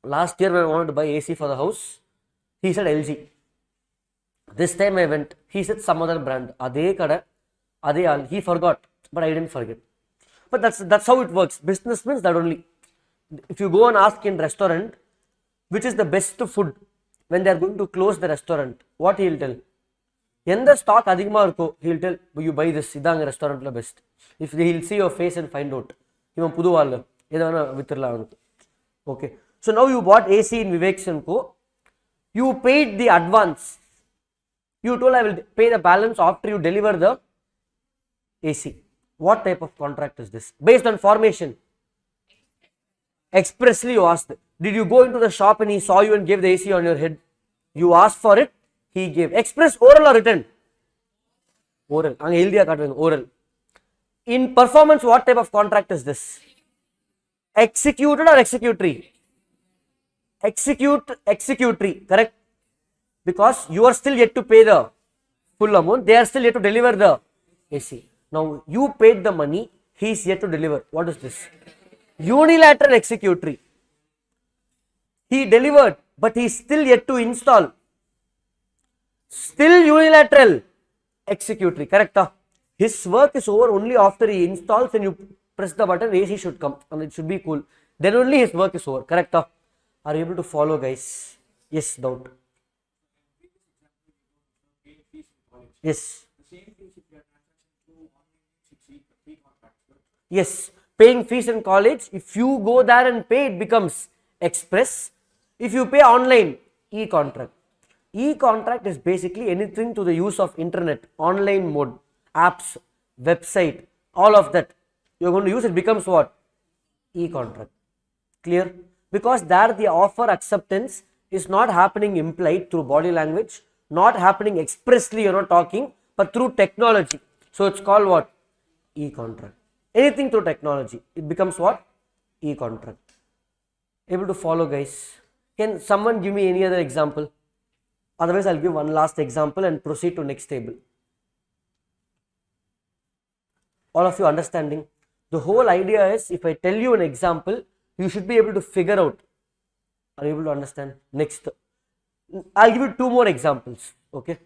Last year when I wanted to buy AC for the house, he said LG. This time I went, he said some other brand. Ade kada, ade all. He forgot, but I didn't forget. But that's how it works. Business means that only. If you go and ask in restaurant, which is the best food, when they are going to close the restaurant, what he will tell? எந்த stock அதிகமாக இருக்கோ he'll tell you buy this, இதாங்க ரெஸ்டாரண்ட்டில் best. If he'll see your face and find out இவன் புதுவாள் எதை வேணால் வித்துடலாம் அவனுக்கு. Okay, so now you bought AC in Vivek Senko, you paid the advance, you told I will pay the balance after you deliver the AC. What type of contract is this? Based on formation. Expressly you asked. Did you go into the shop and he saw you and gave the AC on your head? You asked for it, he gave. Express, oral or written? Oral. Oral. In performance, what type of contract is this? Executed or executory? Executory, correct? Because you are still yet to pay the full amount, they are still yet to deliver the AC. Now you paid the money, he is yet to deliver. What is this? Unilateral executory. He delivered, but he is still yet to install. Still unilateral executory, correct? His work is over only after he installs and you press the button, AC should come and it should be cool. Then only his work is over, correct? Are you able to follow, guys? Yes, doubt. Yes. Yes, paying fees in college, if you go there and pay, it becomes express. If you pay online, e-contract. E-contract is basically anything to the use of internet, online mode, apps, website, all of that. You're going to use it, becomes what? E-contract. Clear? Because there the offer acceptance is not happening implied through body language, not happening expressly, you're not talking, but through technology. So it's called what? E-contract. Anything through technology, it becomes what? E-contract. Able to follow, guys? Can someone give me any other example? Otherwise, I'll give one last example and proceed to next table. All of you understanding? The whole idea is, if I tell you an example, you should be able to figure out Are you able to understand? Next, I'll give you two more examples. Okay.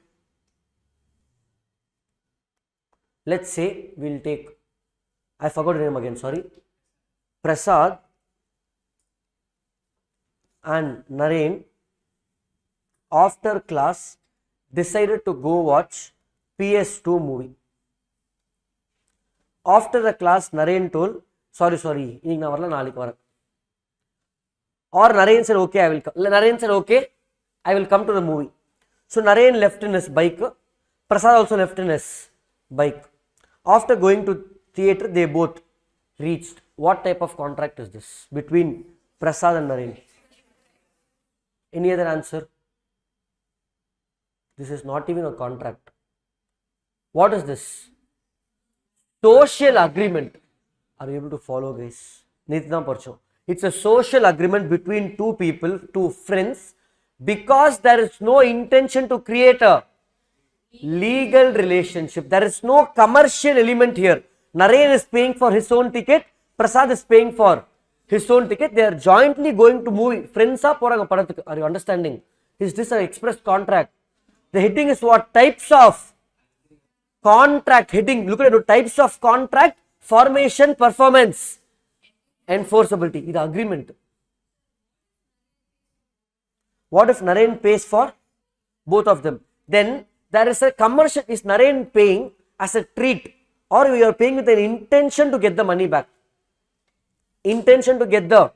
Let's say we'll take, I forgot the name again, sorry. Prasad and Naren after class decided to go watch PS2 movie. After the class, Naren told, sorry, or Naren said, okay, I will come. Naren said, okay, I will come to the movie. So Naren left in his bike. Prasad also left in his bike. After going to theatre, they both reached. What type of contract is this between Prasad and Naren? Any other answer? This is not even a contract. What is this? Social agreement. Are you able to follow, guys? It's a social agreement between two people, two friends, because there is no intention to create a legal relationship. There is no commercial element here. Naren is paying for his own ticket. Prasad is paying for his own ticket. They are jointly going to movie. Friends are you understanding? Is this an express contract? The heading is what? Types of contract. Heading. Look at the types of contract. Formation, performance, enforceability. This is agreement. What if Naren pays for both of them? Then there is a commercial. Is Naren paying as a treat, or we are paying with an intention to get the money back? Intention to get the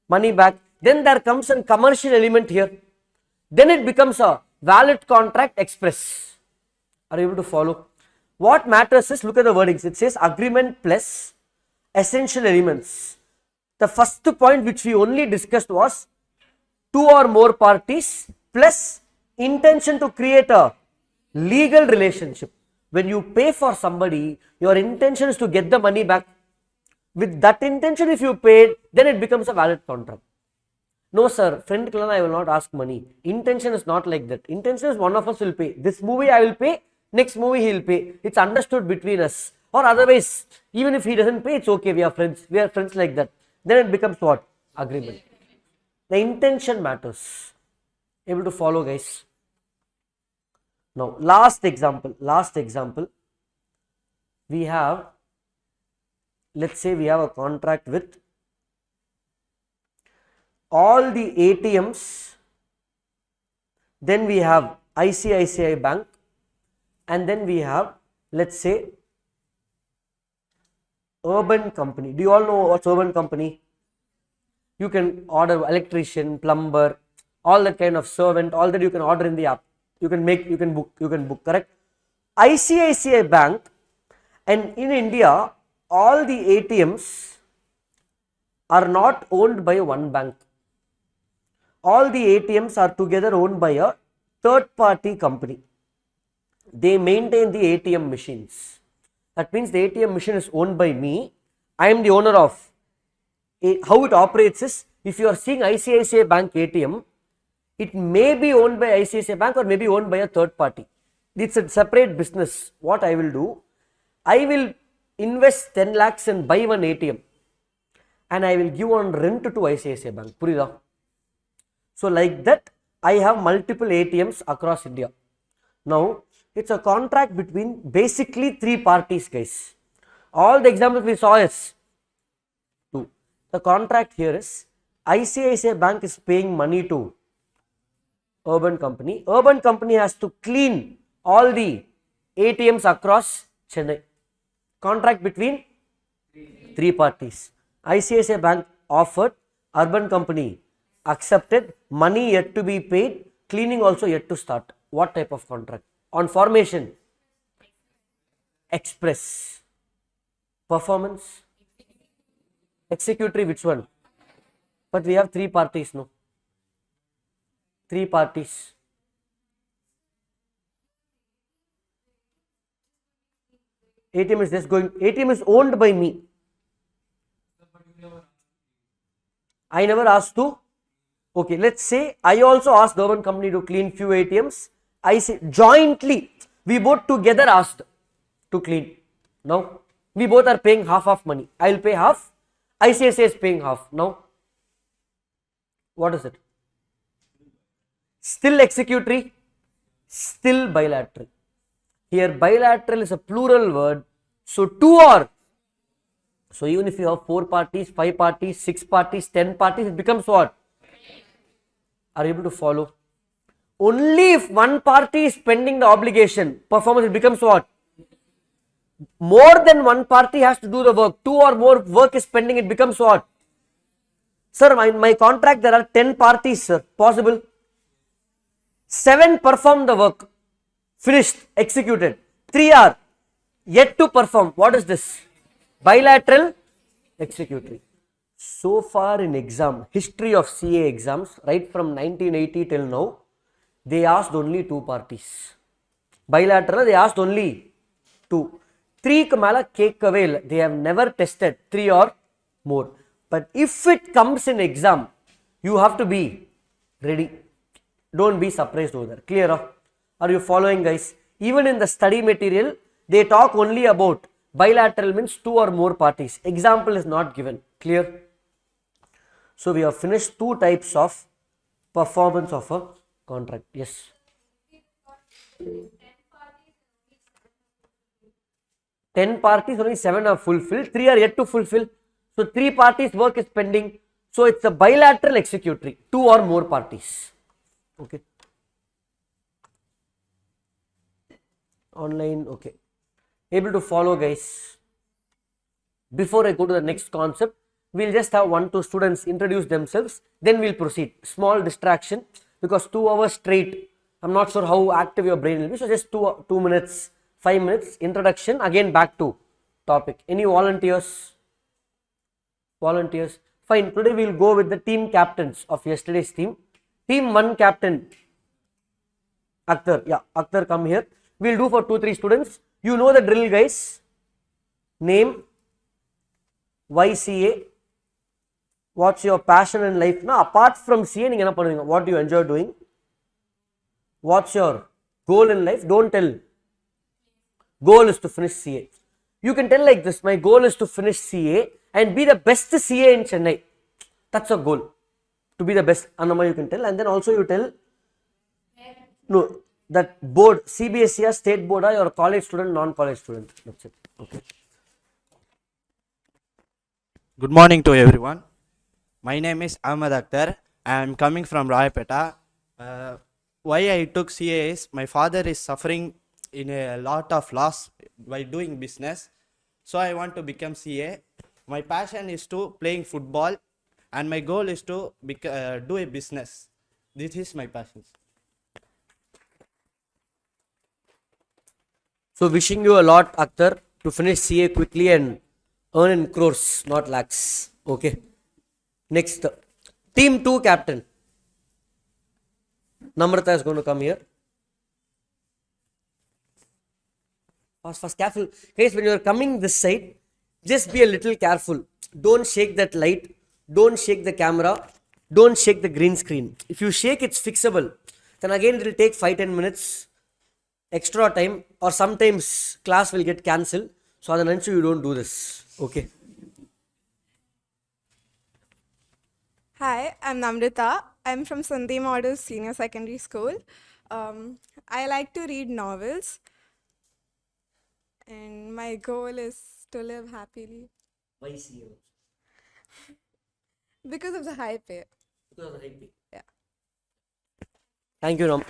money back. Then there comes a commercial element here. Then it becomes a valid contract express. Are you able to follow? What matters is, look at the wordings. It says agreement plus essential elements. The first point which we only discussed was two or more parties plus intention to create a legal relationship. When you pay for somebody, your intention is to get the money back. With that intention, if you paid, then it becomes a valid contract. No, sir, friend Clan, I will not ask money. Intention is not like that. Intention is one of us will pay. This movie I will pay, next movie he will pay. It's understood between us. Or otherwise, even if he doesn't pay, it's okay. We are friends. We are friends like that. Then it becomes what? Agreement. The intention matters. Able to follow, guys? Now, last example. We have, let's say we have a contract with all the ATMs, then we have ICICI Bank, and then we have, let's say, Urban Company. Do you all know what's Urban Company? You can order electrician, plumber, all that kind of servant, all that you can order in the app. You can book, correct? ICICI Bank, and in India, all the ATMs are not owned by one bank. All the ATMs are together owned by a third party company. They maintain the ATM machines. That means the ATM machine is owned by me. I am the owner of it. How it operates is, if you are seeing ICICI Bank ATM, it may be owned by ICICI Bank or may be owned by a third party. It's a separate business. What I will do, I will invest 10 lakhs and buy one ATM, and I will give on rent to ICICI Bank. Purida. So like that, I have multiple ATMs across India. Now, it's a contract between basically three parties, guys. All the examples we saw is two. The contract here is ICICI Bank is paying money to Urban Company. Urban Company has to clean all the ATMs across Chennai. Contract between three parties. ICICI Bank offered, Urban Company accepted, money yet to be paid, cleaning also yet to start. What type of contract? On formation, express. Performance, executory, which one? But we have three parties, no? Three parties. ATM is just going, ATM is owned by me. I never asked to. Okay, let's say I also asked the Urban Company to clean few ATMs. I say jointly, we both together asked to clean. Now, we both are paying half of money. I will pay half. ICICI is paying half. Now, what is it? Still executory, still bilateral. Here bilateral is a plural word, so 2 or. So even if you have 4 parties, 5 parties, 6 parties, 10 parties, it becomes what? Are you able to follow? Only if one party is pending the obligation, performance, it becomes what? More than one party has to do the work. 2 or more work is pending, it becomes what? Sir, my contract, there are 10 parties, sir. Possible? 7 perform the work. Finished, executed. 3 are yet to perform. What is this? Bilateral, executory. So far in exam, history of CA exams, right from 1980 till now, they asked only 2 parties. Bilateral, they asked only 2. 3 kamala cake away, they have never tested 3 or more. But if it comes in exam, you have to be ready. Don't be surprised over there. Clear? Are you following, guys? Even in the study material, they talk only about bilateral means 2 or more parties. Example is not given. Clear? So we have finished 2 types of performance of a contract. Yes. 10 parties, only 7 are fulfilled, 3 are yet to fulfill. So 3 parties work is pending. So it's a bilateral executory, 2 or more parties. Okay. Online, okay. Able to follow, guys? Before I go to the next concept, we'll just have 1-2 students introduce themselves, then we'll proceed. Small distraction, because 2 hours straight, I'm not sure how active your brain will be, so just 2 minutes, 5 minutes, introduction, again back to topic. Any volunteers? Volunteers? Fine, today we'll go with the team captains of yesterday's team. Team 1 captain, Akhtar. Yeah, Akhtar, come here. We'll do for 2-3 students. You know the drill, guys. Name, YCA, what's your passion in life? Now, apart from CA, what do you enjoy doing? What's your goal in life? Don't tell. Goal is to finish CA. You can tell like this, my goal is to finish CA and be the best CA in Chennai. That's a goal. To be the best. Annama you can tell. And then also you tell, no, that board, CBSE, state board, or a college student, non-college student. That's it. Okay. Good morning to everyone. My name is Ahmed Akhtar. I am coming from Rayapeta. Why I took CA is my father is suffering in a lot of loss by doing business. So I want to become CA. My passion is to playing football and my goal is to do a business. This is my passion. So wishing you a lot, Akhtar, to finish CA quickly and earn in crores, not lakhs. Okay. Next, team 2 captain. Namrata is going to come here. Fast, careful. Guys, when you are coming this side, just be a little careful. Don't shake that light. Don't shake the camera. Don't shake the green screen. If you shake, it's fixable. Then again, it will take 5-10 minutes extra time, or sometimes class will get cancelled. So, Adananchu, you don't do this. Okay. Hi, I'm Namrita. I'm from Sandhi Model Senior Secondary School. I like to read novels, and my goal is to live happily Why CA? because of the high pay. Because of the high pay. Yeah. Thank you,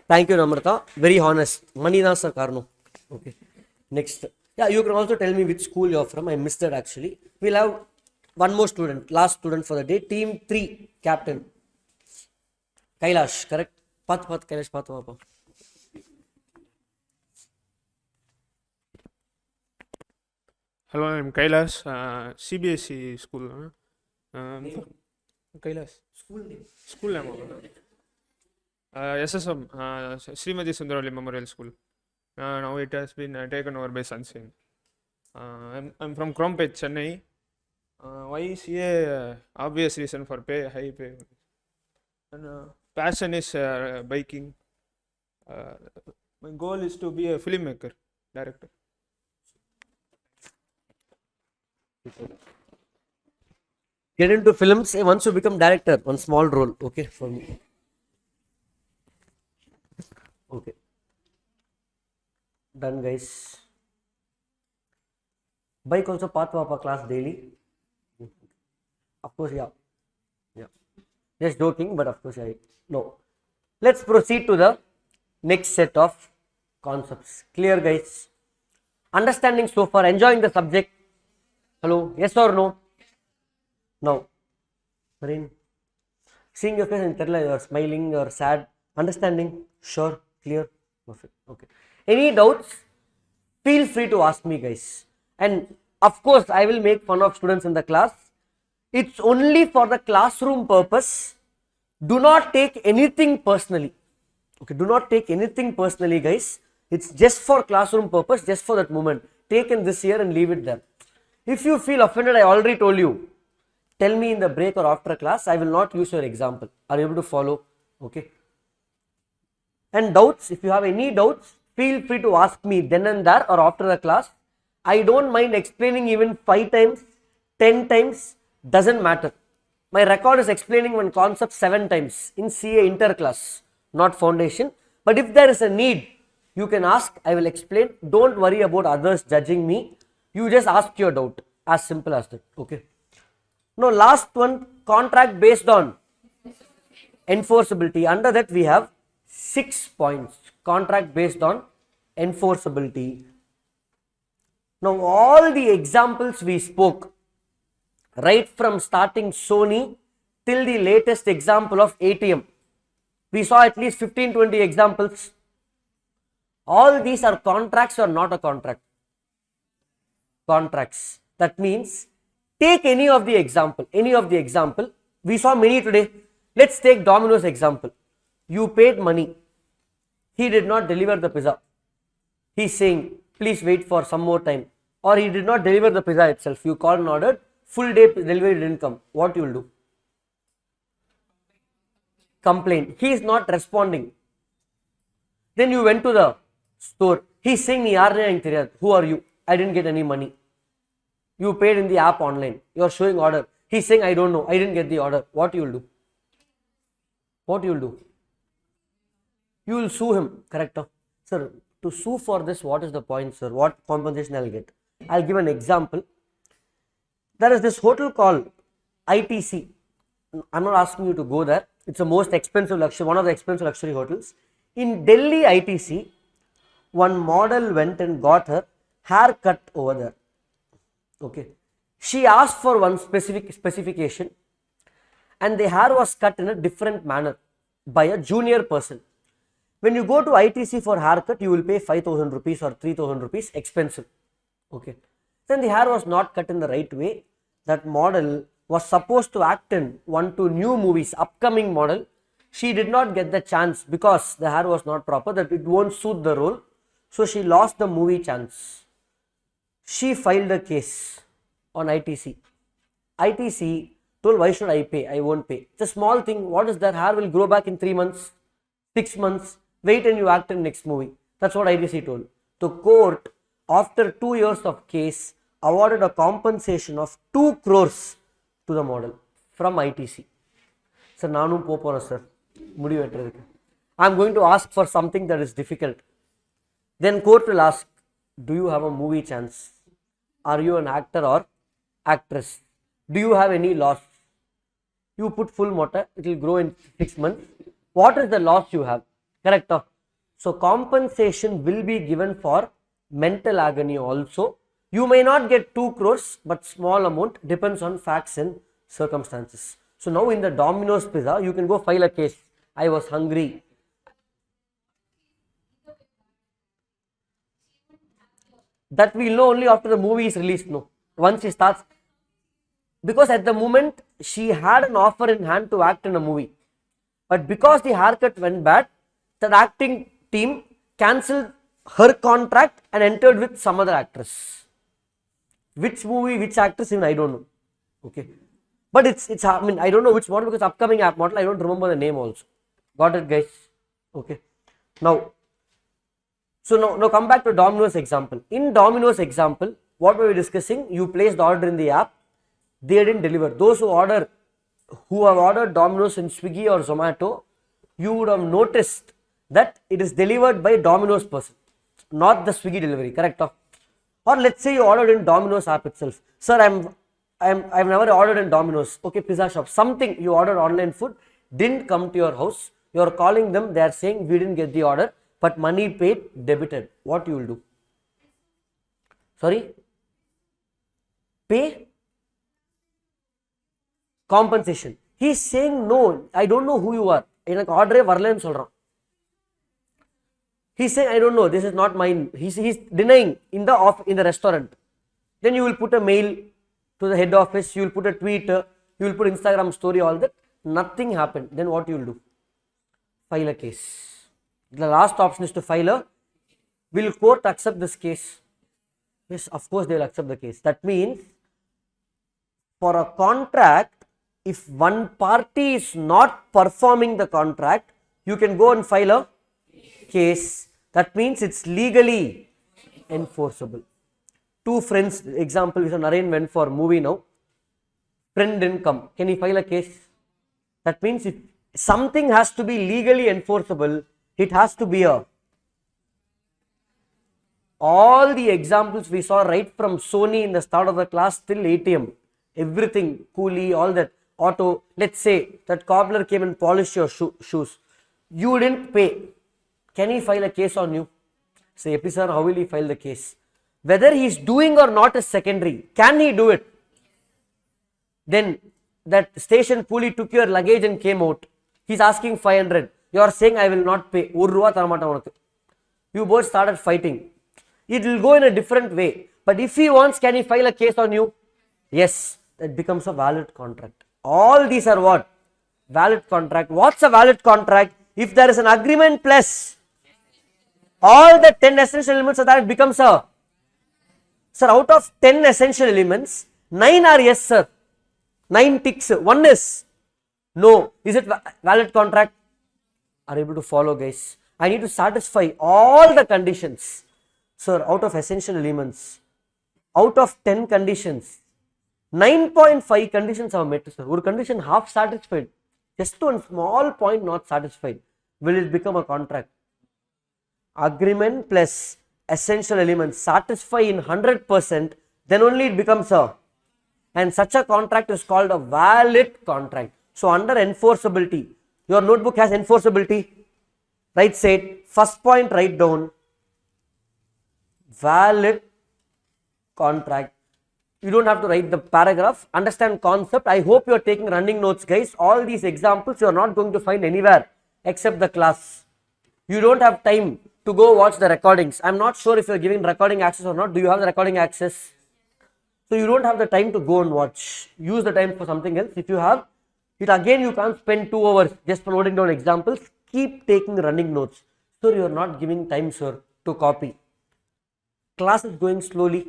Thank you, Namrata. Very honest. Money na sa karno. Okay. Next. Yeah, you can also tell me which school you're from. I missed that actually. We'll have one more student, last student for the day. Team 3 captain. Kailash, correct? Path, Kailash, Path, Papa. Hello, I'm Kailash, CBSE school. Kailash. School name. School name. SSM, Srimati Sundarali Memorial School. Now it has been taken over by Sunshine. I'm from Krompet, Chennai. Why CA? Obvious reason for pay, high pay. And passion is biking. My goal is to be a filmmaker, director. Get into films once you become director, one small role, okay, for me. Okay. Done, guys. Bike also part of our class daily. Of course, yeah. Yeah. Just joking, but of course, no. Let's proceed to the next set of concepts. Clear, guys? Understanding so far, enjoying the subject. Hello, yes or no? No. Marine, seeing your face and tell you are smiling or sad. Understanding? Sure, clear, perfect. Okay. Any doubts? Feel free to ask me, guys. And of course, I will make fun of students in the class. It's only for the classroom purpose. Do not take anything personally. Okay, do not take anything personally, guys. It's just for classroom purpose, just for that moment. Take in this year and leave it there. If you feel offended, I already told you. Tell me in the break or after class. I will not use your example. Are you able to follow? Okay. And doubts, if you have any doubts, feel free to ask me then and there or after the class. I don't mind explaining even 5 times, 10 times, doesn't matter. My record is explaining one concept 7 times in CA interclass, not foundation. But if there is a need, you can ask, I will explain. Don't worry about others judging me. You just ask your doubt, as simple as that. Okay. Now last one, contract based on enforceability. Under that we have 6 points. Contract based on enforceability. Now all the examples we spoke, right from starting Sony till the latest example of ATM, we saw at least 15-20 examples. All these are contracts or not a contract? Contracts. That means take any of the example, we saw many today. Let's take Domino's example. You paid money, he did not deliver the pizza. He's saying, please wait for some more time. Or he did not deliver the pizza itself. You called and ordered, full day delivery didn't come. What you will do? Complain. He is not responding. Then you went to the store. He's saying, who are you? I didn't get any money. You paid in the app online. You are showing order. He's saying, I don't know. I didn't get the order. What you will do? What you will do? You will sue him. Correct? Sir, to sue for this, what is the point, sir? What compensation I will get? I'll give an example. There is this hotel called ITC. I'm not asking you to go there. It's the most expensive luxury, one of the expensive luxury hotels. In Delhi ITC, one model went and got her hair cut over there. Okay. She asked for one specific specification and the hair was cut in a different manner by a junior person. When you go to ITC for haircut, you will pay 5,000 rupees or 3,000 rupees expensive. Okay. Then the hair was not cut in the right way. That model was supposed to act in 1-2 new movies, upcoming model. She did not get the chance because the hair was not proper, that it won't suit the role. So she lost the movie chance. She filed a case on ITC. ITC told, why should I pay? I won't pay. It's a small thing. What is that? Hair will grow back in 3 months, 6 months. Wait and you act in next movie. That's what ITC told. The court, after 2 years of case, awarded a compensation of 2 crores to the model from ITC. Sir, Nanu Popora, sir. I'm going to ask for something that is difficult. Then court will ask, do you have a movie chance? Are you an actor or actress? Do you have any loss? You put full motor, it will grow in 6 months. What is the loss you have? Correct. So compensation will be given for mental agony also. You may not get 2 crores, but small amount, depends on facts and circumstances. So now in the Domino's Pizza, you can go file a case. I was hungry. That we know only after the movie is released. No, once she starts, because at the moment she had an offer in hand to act in a movie, but because the haircut went bad, that acting team cancelled her contract and entered with some other actress. Which movie, which actress, even I don't know. Okay, but it's I mean, I don't know which model, because upcoming app model I don't remember the name also. Got it, guys? Okay. Now, so now come back to Domino's example. In Domino's example, what were we discussing? You placed the order in the app, they didn't deliver. Those who have ordered Domino's in Swiggy or Zomato, you would have noticed that it is delivered by Domino's person, not the Swiggy delivery, correct? Or let's say you ordered in Domino's app itself. Sir, I've never ordered in Domino's. Okay, pizza shop. Something you ordered online food didn't come to your house. You are calling them. They are saying we didn't get the order, but money paid debited. What you will do? Sorry? Pay compensation. He is saying no. I don't know who you are. எனக்கு ஆர்டரே வரலன்னு சொல்றான். He's saying I don't know. This is not mine. He's denying in the restaurant. Then you will put a mail to the head office. You will put a tweet. You will put Instagram story. All that. Nothing happened. Then what you will do? File a case. The last option is to file a. Will court accept this case? Yes, of course they will accept the case. That means for a contract, if one party is not performing the contract, you can go and file a case. That means it's legally enforceable. Two friends, example, Mr. Naren went for movie now. Friend didn't come. Can he file a case? That means if something has to be legally enforceable, it has to be a. All the examples we saw right from Sony in the start of the class till ATM, everything, coolie, all that, auto. Let's say that cobbler came and polished your shoes. You didn't pay. Can he file a case on you? Say, Epi sir, how will he file the case? Whether he is doing or not is secondary. Can he do it? Then that station pulley took your luggage and came out. He's asking 500. You are saying I will not pay. You both started fighting. It will go in a different way. But if he wants, can he file a case on you? Yes, that becomes a valid contract. All these are what? Valid contract. What's a valid contract? If there is an agreement plus all the 10 essential elements of that, it becomes a. Sir, out of 10 essential elements, 9 are yes, sir. 9 ticks. 1 is no. Is it valid contract? Are able to follow, guys? I need to satisfy all the conditions. Sir, out of essential elements, out of 10 conditions, 9.5 conditions are met, sir. One condition half satisfied, just one small point not satisfied. Will it become a contract? Agreement plus essential elements satisfy in 100%, then only it becomes a. And such a contract is called a valid contract. So under enforceability, your notebook has enforceability. Right side, first point write down. Valid contract. You don't have to write the paragraph. Understand concept. I hope you are taking running notes, guys. All these examples you are not going to find anywhere except the class. You don't have time to go watch the recordings. I'm not sure if you are giving recording access or not. Do you have the recording access? So you don't have the time to go and watch. Use the time for something else. If you have it, again you can't spend 2 hours just for noting down examples. Keep taking running notes. So you are not giving time, sir, to copy. Class is going slowly.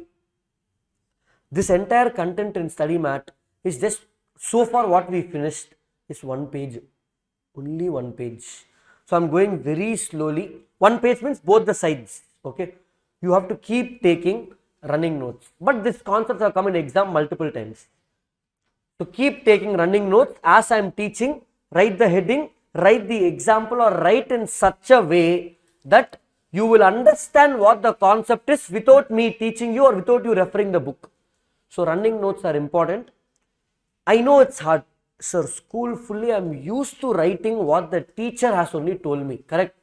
This entire content in study mat is just so far what we finished is 1 page. Only 1 page. So I'm going very slowly. 1 page means both the sides. Okay. You have to keep taking running notes. But these concepts have come in exam multiple times. So keep taking running notes as I'm teaching. Write the heading, write the example, or write in such a way that you will understand what the concept is without me teaching you or without you referring the book. So running notes are important. I know it's hard. Sir, school fully I'm used to writing what the teacher has only told me. Correct?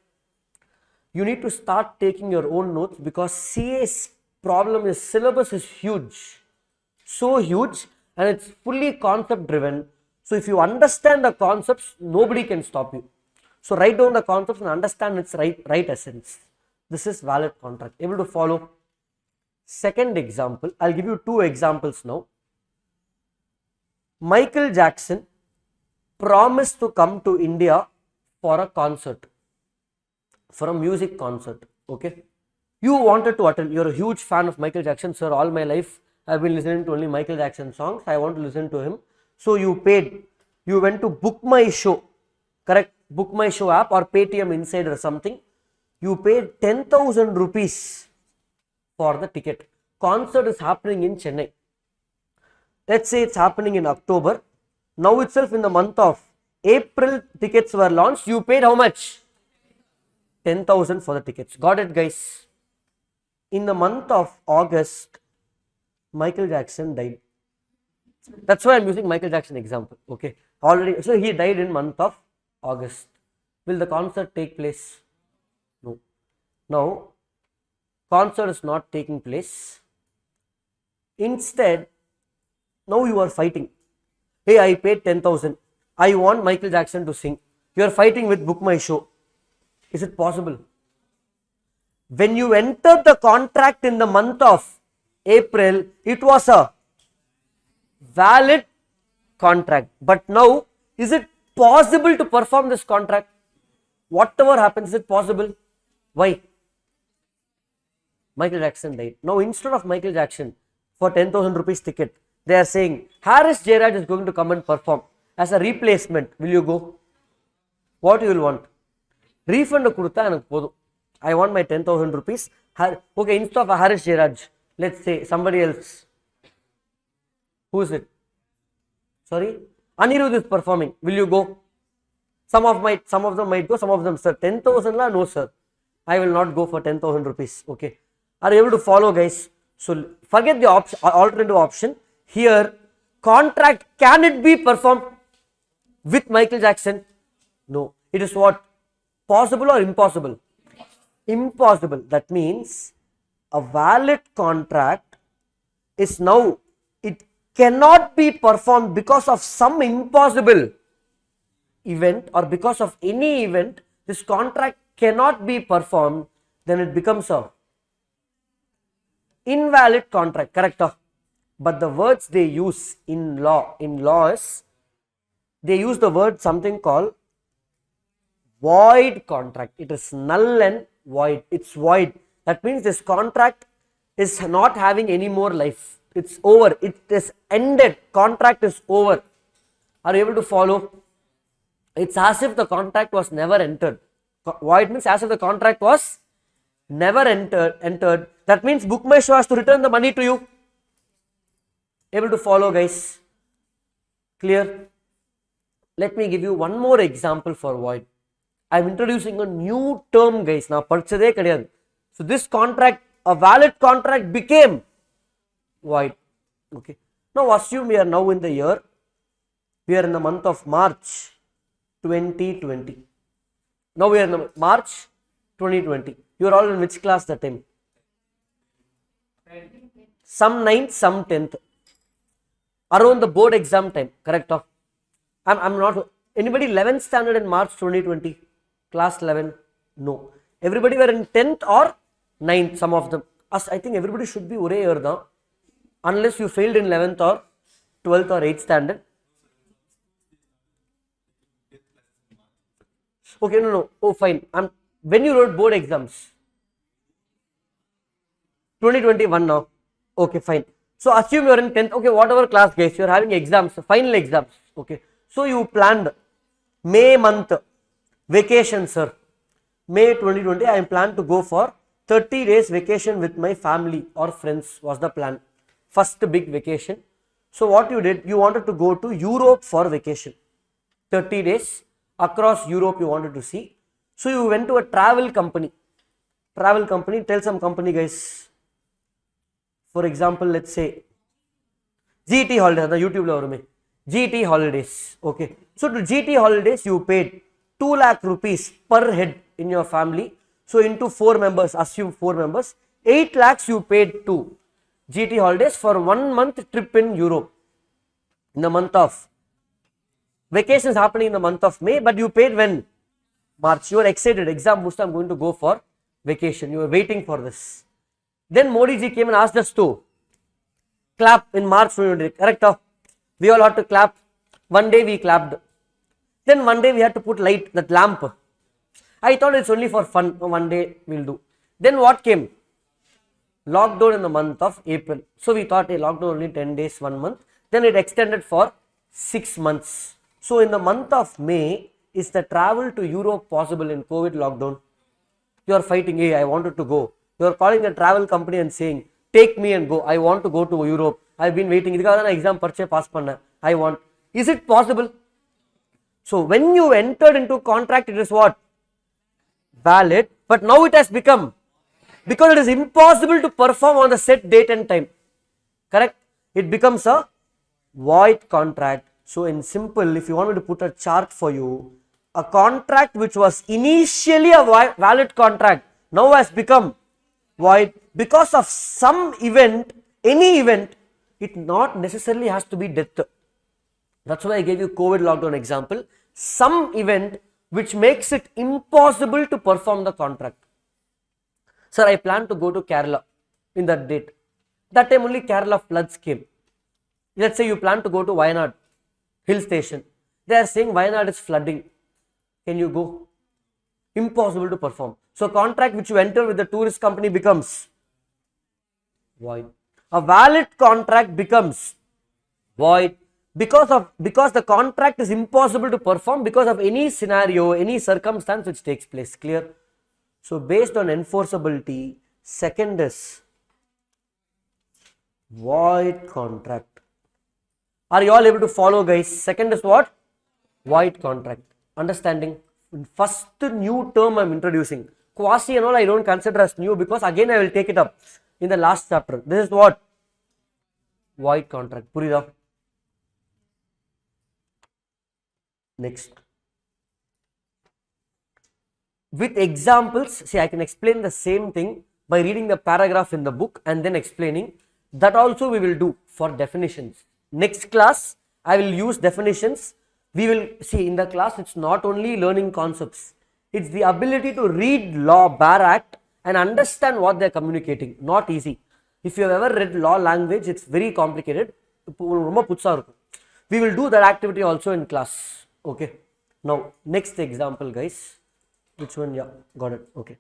You need to start taking your own notes because CA's problem is syllabus is huge. So huge and it's fully concept driven. So if you understand the concepts, nobody can stop you. So write down the concepts and understand its right essence. This is valid contract. Able to follow? Second example, I'll give you 2 examples now. Michael Jackson promised to come to India for a concert, for a music concert. Okay, you wanted to attend. You're a huge fan of Michael Jackson, sir. All my life I've been listening to only Michael Jackson songs. I want to listen to him. So you paid. You went to Book My Show, correct? Book My Show app or Paytm Inside or something. You paid 10,000 rupees for the ticket. Concert is happening in Chennai. Let's say it's happening in October. Now itself in the month of April, tickets were launched. You paid how much? 10,000 for the tickets. Got it, guys? In the month of August, Michael Jackson died. That's why I'm using Michael Jackson example. Okay, already. So he died in month of August. Will the concert take place? No. Now, concert is not taking place. Instead, now you are fighting. Hey, I paid 10,000. I want Michael Jackson to sing. You are fighting with Book My Show. Is it possible? When you entered the contract in the month of April, it was a valid contract. But now, is it possible to perform this contract? Whatever happens, is it possible? Why? Michael Jackson died. Now, instead of Michael Jackson, for 10,000 rupees ticket, they are saying Harris Jayaraj is going to come and perform as a replacement. Will you go? What you will want? Refund kudutha enak podum. I want my 10,000 rupees. Okay, instead of Harris Jayaraj, let's say somebody else. Who is it? Sorry? Anirudh is performing. Will you go? Some of them might go, some of them, sir, 10,000 la, no sir. I will not go for 10,000 rupees. Okay. Are you able to follow, guys? So forget the alternative option. Here, contract, can it be performed with Michael Jackson? No. It is what? Possible or impossible? Impossible. That means a valid contract is now, it cannot be performed because of some impossible event or because of any event. This contract cannot be performed, then it becomes a invalid contract, correct? But the words they use in law is, they use the word something called void contract. It is null and void. It's void. That means this contract is not having any more life. It's over. It is ended. Contract is over. Are you able to follow? It's as if the contract was never entered. Void means as if the contract was never entered. That means Book My Show has to return the money to you. Able to follow, guys? Clear? Let me give you one more example for void. I am introducing a new term, guys. Now, padichade kadiyadu. So this contract, a valid contract, became void. Okay. Now assume we are now in the year, we are in the month of March 2020. Now we are in March 2020. You are all in which class that time? Some 9th, some 10th. Around the board exam time, correct? I'm not, anybody 11th standard in March 2020? Class 11? No. Everybody were in 10th or 9th, some of them. I think everybody should be ore year now, unless you failed in 11th or 12th or 8th standard. Okay, no. Oh, fine. When you wrote board exams? 2021 now. Okay, fine. So assume you are in 10th. Okay, whatever class, guys, you are having exams, final exams. Okay. So you planned May month vacation, sir. May 2020, I am planned to go for 30 days vacation with my family or friends was the plan. First big vacation. So what you did, you wanted to go to Europe for vacation. 30 days across Europe you wanted to see. So you went to a travel company. Travel company, tell some company, guys. For example, let's say GT Holidays, the YouTube lo GT Holidays. Okay. So to GT Holidays you paid 2 lakh rupees per head in your family. So into 4 members, assume 4 members, 8 lakhs you paid to GT Holidays for 1 month trip in Europe. In the month of vacation is happening in the month of May, but you paid when? March. You are excited. Exam booster, I'm going to go for vacation. You were waiting for this. Then Modi ji came and asked us to clap in March 2020. Correct? We all had to clap. One day we clapped. Then one day we had to put light, that lamp. I thought it's only for fun. One day we'll do. Then what came? Lockdown in the month of April. So we thought, hey, lockdown only 10 days, 1 month. Then it extended for 6 months. So in the month of May, is the travel to Europe possible in COVID lockdown? You are fighting, hey, I wanted to go. You are calling the travel company and saying, take me and go. I want to go to Europe. I've been waiting. Exam parche pass panna. I want. Is it possible? So when you entered into contract, it is what? Valid. But now it has become, because it is impossible to perform on the set date and time. Correct? It becomes a void contract. So in simple, if you want me to put a chart for you, a contract which was initially a valid contract now has become void because of some event, any event. It not necessarily has to be death. That's why I gave you COVID lockdown example. Some event which makes it impossible to perform the contract. Sir, I plan to go to Kerala in that date. That time only Kerala floods came. Let's say you plan to go to Wayanad hill station. They are saying Wayanad is flooding. Can you go? Impossible to perform. So contract which you enter with the tourist company becomes void. A valid contract becomes void because the contract is impossible to perform because of any scenario, any circumstance which takes place. Clear? So based on enforceability, second is void contract. Are you all able to follow, guys? Second is what? Void contract. Understanding? First new term I am introducing. Quasi and all I don't consider as new because again I will take it up in the last chapter. This is what? Void contract. Purida. Next. With examples, see, I can explain the same thing by reading the paragraph in the book and then explaining. That also we will do for definitions. Next class, I will use definitions. We will see in the class, it's not only learning concepts. It's the ability to read law, bar act and understand what they are communicating. Not easy. If you have ever read law language, it's very complicated. We will do that activity also in class. Okay. Now, next example, guys. Which one? Yeah, got it. Okay.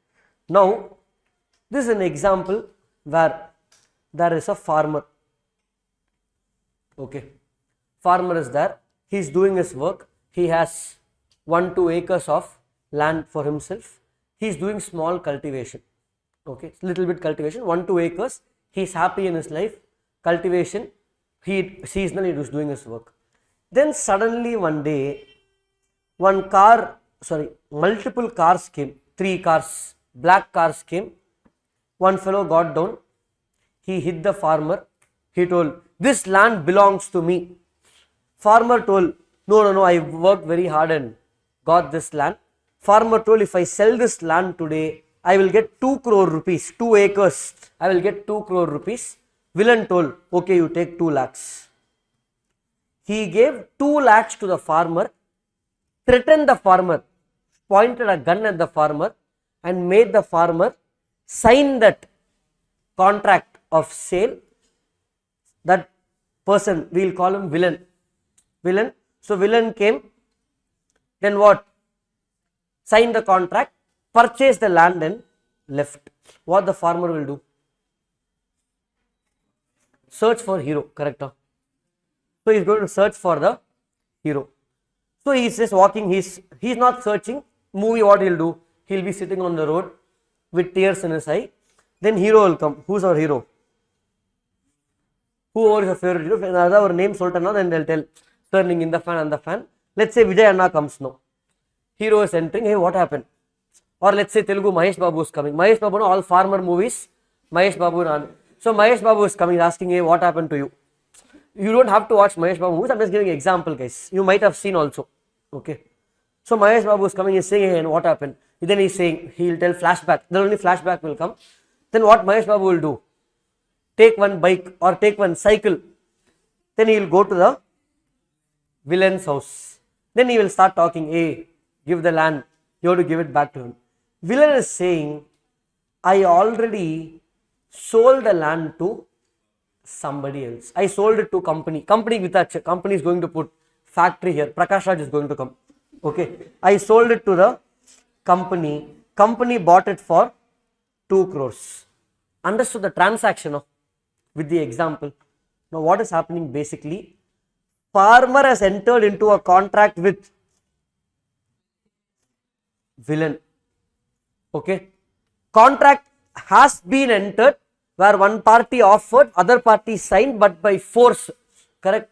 Now, this is an example where there is a farmer. Okay. Farmer is there. He is doing his work. He has 1-2 acres of land for himself. He is doing small cultivation. Okay. Little bit cultivation. 1-2 acres. He is happy in his life. Cultivation. He seasonally is doing his work. Then suddenly one day, multiple cars came, 3 cars, black cars came. One fellow got down, he hit the farmer, he told, this land belongs to me. Farmer told, no, I worked very hard and got this land. Farmer told, if I sell this land today, I will get 2 crore rupees, 2 acres, I will get 2 crore rupees. Villain told, okay, you take 2 lakhs. He gave 2 lakhs to the farmer, threatened the farmer, pointed a gun at the farmer and made the farmer sign that contract of sale. That person, we will call him villain. So villain came, then what? Signed the contract, purchased the land and left. What the farmer will do? Search for hero, correct? So he is going to search for the hero. So he is just walking, he is not searching. Movie, what he will do? He will be sitting on the road with tears in his eye. Then hero will come. Who's our hero? Who is your favorite hero? Another our name Sultana, then they'll tell turning in the fan and the fan. Let's say Vijay Anna comes now. Hero is entering. Hey, what happened? Or let's say Telugu Mahesh Babu is coming. Mahesh Babu, all farmer movies. Mahesh Babu. So Mahesh Babu is coming, asking, hey, what happened to you? You don't have to watch Mahesh Babu movies. I'm just giving an example, guys. You might have seen also. Okay. So Mahesh Babu is coming, he's saying, hey, and what happened? Then he's saying, he'll tell flashback. Then only flashback will come. Then what Mahesh Babu will do? Take one bike or take one cycle. Then he will go to the villain's house. Then he will start talking, hey, give the land. You have to give it back to him. Villain is saying, I already sold the land to somebody else. I sold it to company. Company with that company is going to put factory here. Prakash Raj is going to come. Okay. I sold it to the company. Company bought it for 2 crores. Understood the transaction with the example. Now what is happening basically? Farmer has entered into a contract with villain. Okay. Contract has been entered where one party offered, other party signed, but by force. Correct?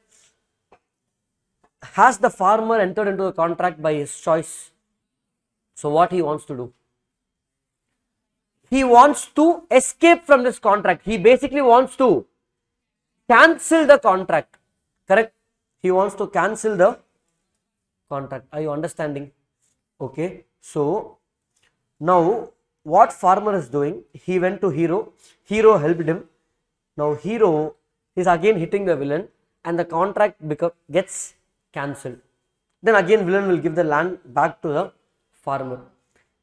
Has the farmer entered into the contract by his choice? So what he wants to do? he wants to escape from this contract. He basically wants to cancel the contract. Correct? He wants to cancel the contract. Are you understanding? Okay. So now what farmer is doing? He went to hero. Hero helped him. Now hero is again hitting the villain, and the contract gets cancelled. Then again villain will give the land back to the farmer.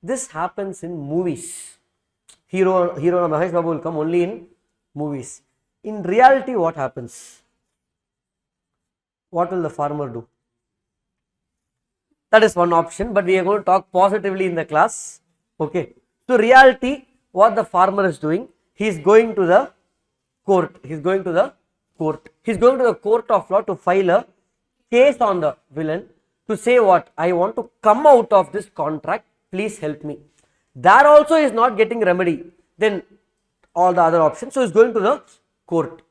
This happens in movies. Hero Mahesh Babu will come only in movies. In reality, what happens? What will the farmer do? That is one option, but we are going to talk positively in the class. Okay. So reality, what the farmer is doing, he is going to the court. He is going to the court. He is going to the court of law to file a case on the villain to say what? I want to come out of this contract. Please help me. That also is not getting remedy. Then all the other options. So, he is going to the court.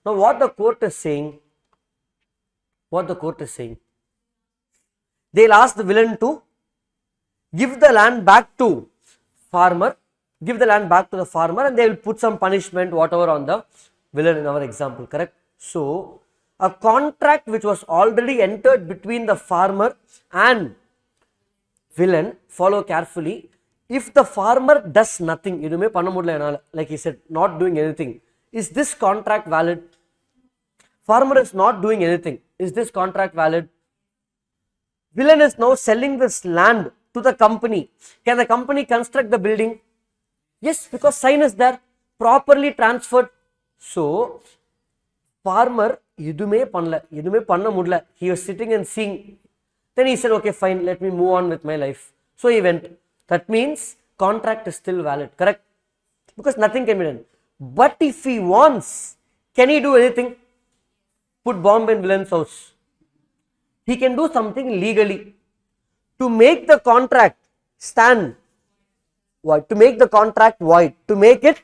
Now, what the court is saying? What the court is saying? They will ask the villain to give the land back to farmer, give the land back to the farmer, and they will put some punishment, whatever, on the villain in our example, correct? So, a contract which was already entered between the farmer and villain, follow carefully. If the farmer does nothing, like he said, not doing anything, is this contract valid? Farmer is not doing anything. Is this contract valid? Villain is now selling this land to the company. Can the company construct the building? Yes, because sign is there, properly transferred. So, farmer, he was sitting and seeing. Then he said, okay, fine, let me move on with my life. So, he went. That means contract is still valid, correct? Because nothing can be done. But if he wants, can he do anything? Put bomb in villain's house. He can do something legally to make the contract stand void, to make the contract void, to make it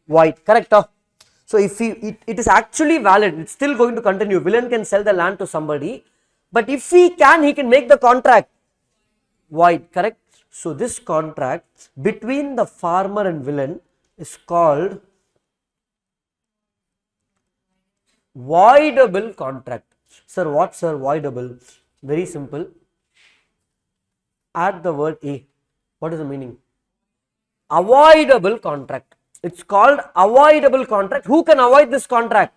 void, correct? So, if it is actually valid, it's still going to continue. Villain can sell the land to somebody, but if he can make the contract void, correct? So, this contract between the farmer and villain is called voidable contract. Sir, what sir, voidable? Very simple. Add the word A. What is the meaning? Avoidable contract. It's called avoidable contract. Who can avoid this contract?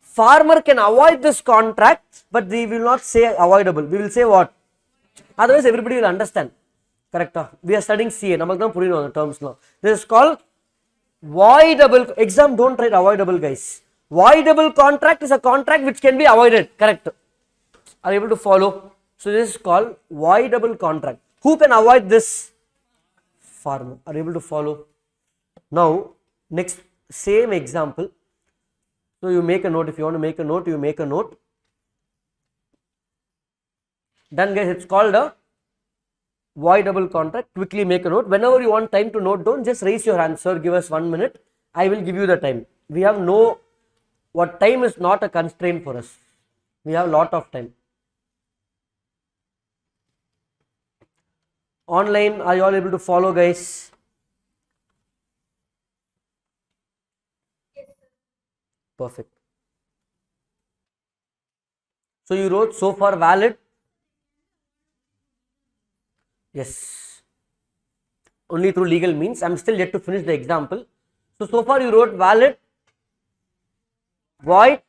Farmer can avoid this contract, but we will not say avoidable. We will say what? Otherwise, everybody will understand. Correct? We are studying CA. The terms now. This is called voidable. Exam, don't write avoidable, guys. Voidable contract is a contract which can be avoided. Correct? Are you able to follow? So, this is called voidable contract. Who can avoid this? Farmer. Are you able to follow? Now, next, same example. So, you make a note. If you want to make a note, you make a note. Done, guys. It's called a voidable contract. Quickly make a note. Whenever you want time to note down, just raise your hand. Sir, give us 1 minute. I will give you the time. We have what time is not a constraint for us. We have a lot of time. Online, are you all able to follow, guys? Perfect. So, you wrote so far valid? Yes. Only through legal means. I am still yet to finish the example. So far you wrote valid, void,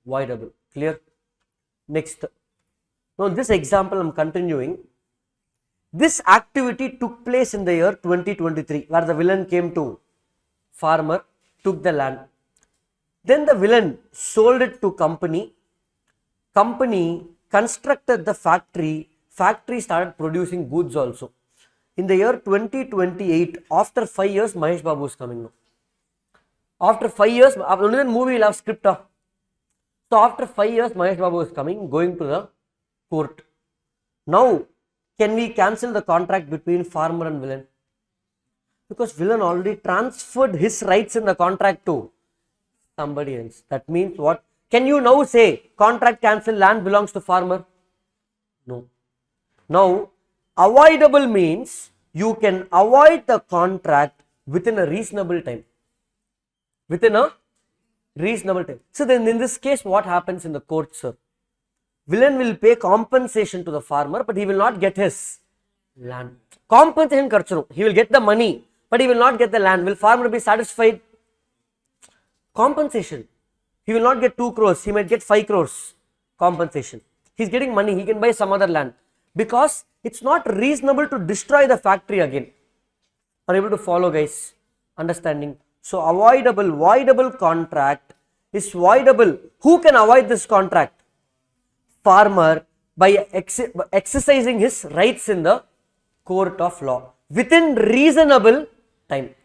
voidable. Clear? Next. Now, this example I am continuing. This activity took place in the year 2023, where the villain came to farmer, took the land. Then the villain sold it to company. Company constructed the factory. Factory started producing goods also. In the year 2028, after 5 years, Mahesh Babu is coming now. After 5 years, only then movie will have script. So after 5 years, Mahesh Babu is coming, going to the court. Now, can we cancel the contract between farmer and villain? Because villain already transferred his rights in the contract to somebody else. That means what? Can you now say contract cancel, land belongs to farmer? No. Now, avoidable means you can avoid the contract within a reasonable time. Within a reasonable time. So then in this case, what happens in the court, sir? Villain will pay compensation to the farmer, but he will not get his land. Compensation karchanu. He will get the money, but he will not get the land. Will farmer be satisfied? Compensation. He will not get 2 crores. He might get 5 crores compensation. He's getting money. He can buy some other land because it's not reasonable to destroy the factory again. Are you able to follow, guys? Understanding? So voidable contract is voidable. Who can avoid this contract? Farmer by exercising his rights in the court of law within reasonable time.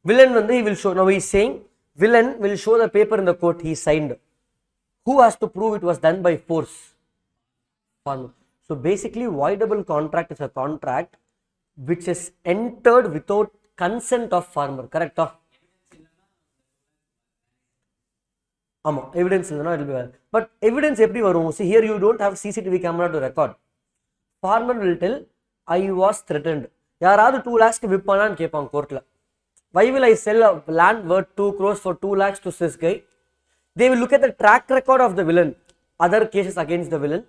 Villain he will show. Now he is saying villain will show the paper in the court he signed. Who has to prove it was done by force? Farmer. So basically, voidable contract is a contract which is entered without consent of farmer. Correct? Evidence illana it will be well. But evidence eppadi varum? See, here you don't have CCTV camera to record. Farmer will tell, I was threatened. Yaradu 2 lakhs ku vippana nu kepang court la. Why will I sell a land worth 2 crores for 2 lakhs to this guy? They will look at the track record of the villain, other cases against the villain.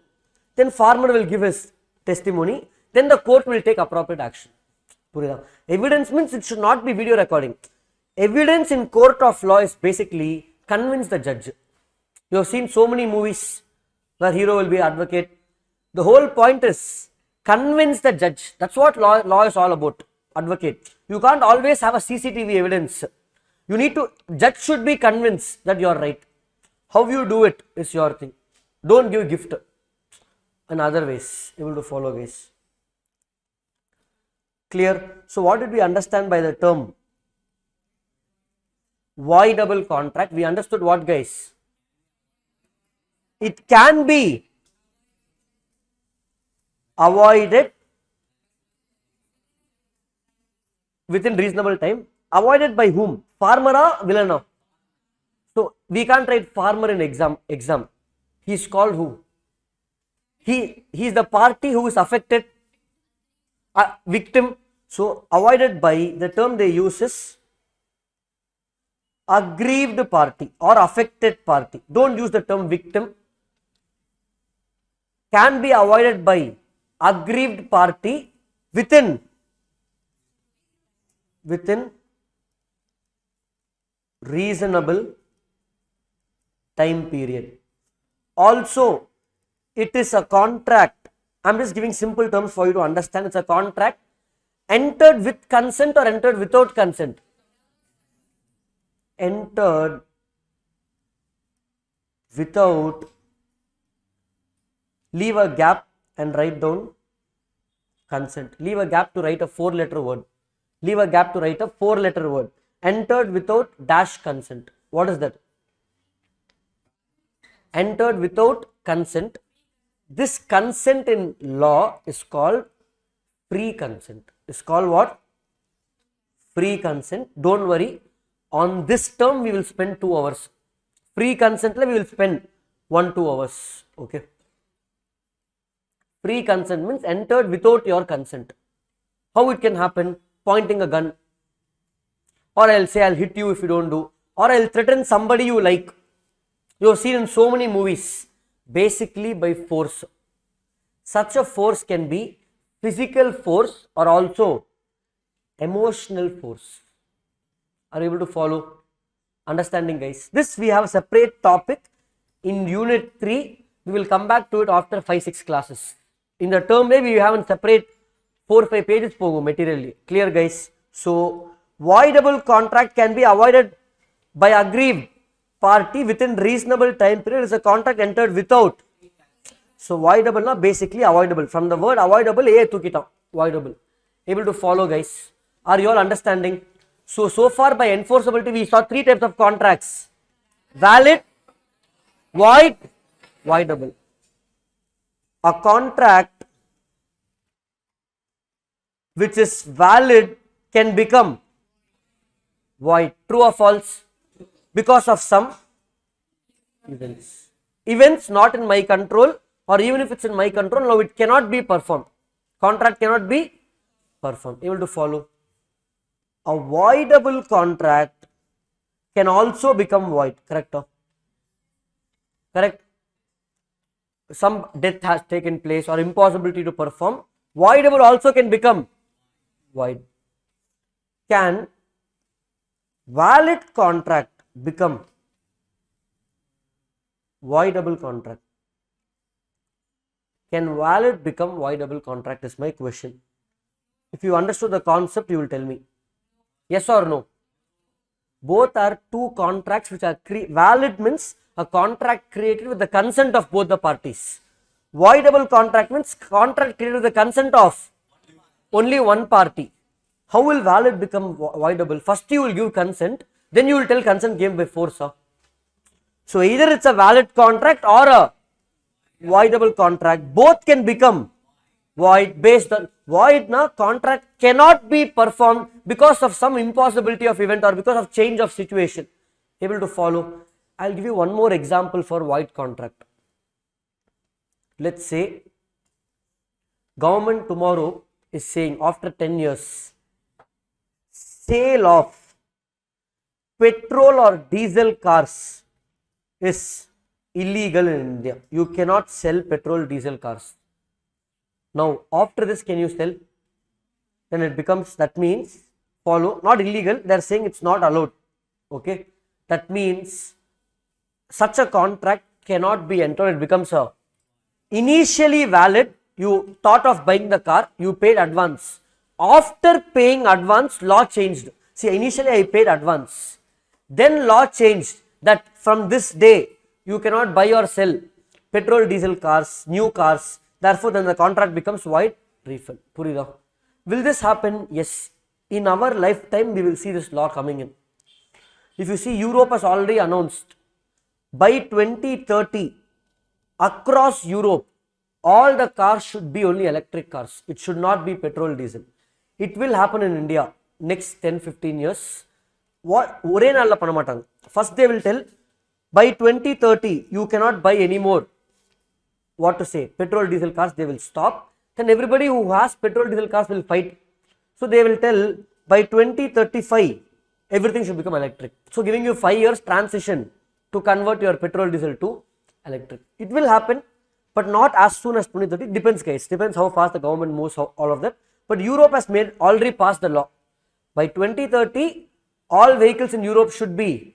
Then farmer will give his testimony. Then the court will take appropriate action. Evidence means it should not be video recording. Evidence in court of law is basically convince the judge. You have seen so many movies where hero will be advocate. The whole point is convince the judge. That's what law is all about. Advocate. You can't always have a CCTV evidence. You need to, judge should be convinced that you are right. How you do it is your thing. Don't give gift. In other ways, able to follow, guys. Clear? So what did we understand by the term voidable contract? We understood what, guys? It can be avoided within reasonable time. Avoided by whom? Farmer or villain? So we can't write farmer in exam. He is called who? He is the party who is affected, victim. So avoided by, the term they use is aggrieved party or affected party. Don't use the term victim. Can be avoided by aggrieved party within reasonable time period. Also, it is a contract. I'm just giving simple terms for you to understand. It's a contract entered with consent or entered without consent. Entered without, leave a gap and write down consent. Leave a gap to write a 4-letter word. Leave a gap to write a 4-letter word. Entered without dash consent. What is that? Entered without consent. This consent in law is called free consent. It's called what? Free consent. Don't worry. On this term, we will spend 2 hours. Free consent, we will spend 1-2 hours. Okay. Free consent means entered without your consent. How it can happen? Pointing a gun. Or I'll say I'll hit you if you don't do. Or I'll threaten somebody you like. You have seen in so many movies. Basically by force. Such a force can be physical force or also emotional force. Are you able to follow? Understanding, guys? This we have a separate topic in unit 3. We will come back to it after 5-6 classes. In the term way, we have a separate 4-5 pages materially. Clear, guys? So, voidable contract can be avoided by aggrieved party within reasonable time period. Is a contract entered without. So, voidable na basically avoidable. From the word avoidable, A took it out. Voidable. Able to follow, guys? Are you all understanding? So far by enforceability, we saw 3 types of contracts. Valid, void, voidable. A contract which is valid can become void. True or false? Because of some events. Events not in my control. or even if it's in my control, now it cannot be performed. Contract cannot be performed. Able to follow? A voidable contract can also become void. Correct? Correct? Some death has taken place or impossibility to perform. Voidable also can become void. Can valid contract become voidable contract? Can valid become voidable contract is my question. If you understood the concept, you will tell me. Yes or no? Both are two contracts which are valid means a contract created with the consent of both the parties. Voidable contract means contract created with the consent of only one party. How will valid become voidable? First you will give consent, then you will tell consent came by force. So either it's a valid contract or a voidable contract. Both can become void based on void. Now contract cannot be performed because of some impossibility of event or because of change of situation. Able to follow? I'll give you one more example for void contract. Let's say government tomorrow is saying after 10 years sale of petrol or diesel cars is illegal in India. You cannot sell petrol diesel cars. Now after this, can you sell? Then it becomes, that means follow, not illegal, they are saying it's not allowed. Okay, that means such a contract cannot be entered. It becomes a initially valid. You thought of buying the car, you paid advance. After paying advance, law changed. See, initially I paid advance, then law changed that from this day you cannot buy or sell petrol diesel cars, new cars. Therefore then the contract becomes void. Refund. Purida. Will this happen? Yes. In our lifetime we will see this law coming in. If you see, Europe has already announced by 2030 across Europe all the cars should be only electric cars. It should not be petrol diesel. It will happen in India next 10-15 years. What? First they will tell by 2030 you cannot buy any more, what to say, petrol diesel cars. They will stop. Then everybody who has petrol diesel cars will fight. So they will tell by 2035 everything should become electric. So giving you 5 years transition to convert your petrol diesel to electric. It will happen, but not as soon as 2030. Depends guys, depends how fast the government moves, all of that. But Europe has already passed the law. By 2030 all vehicles in Europe should be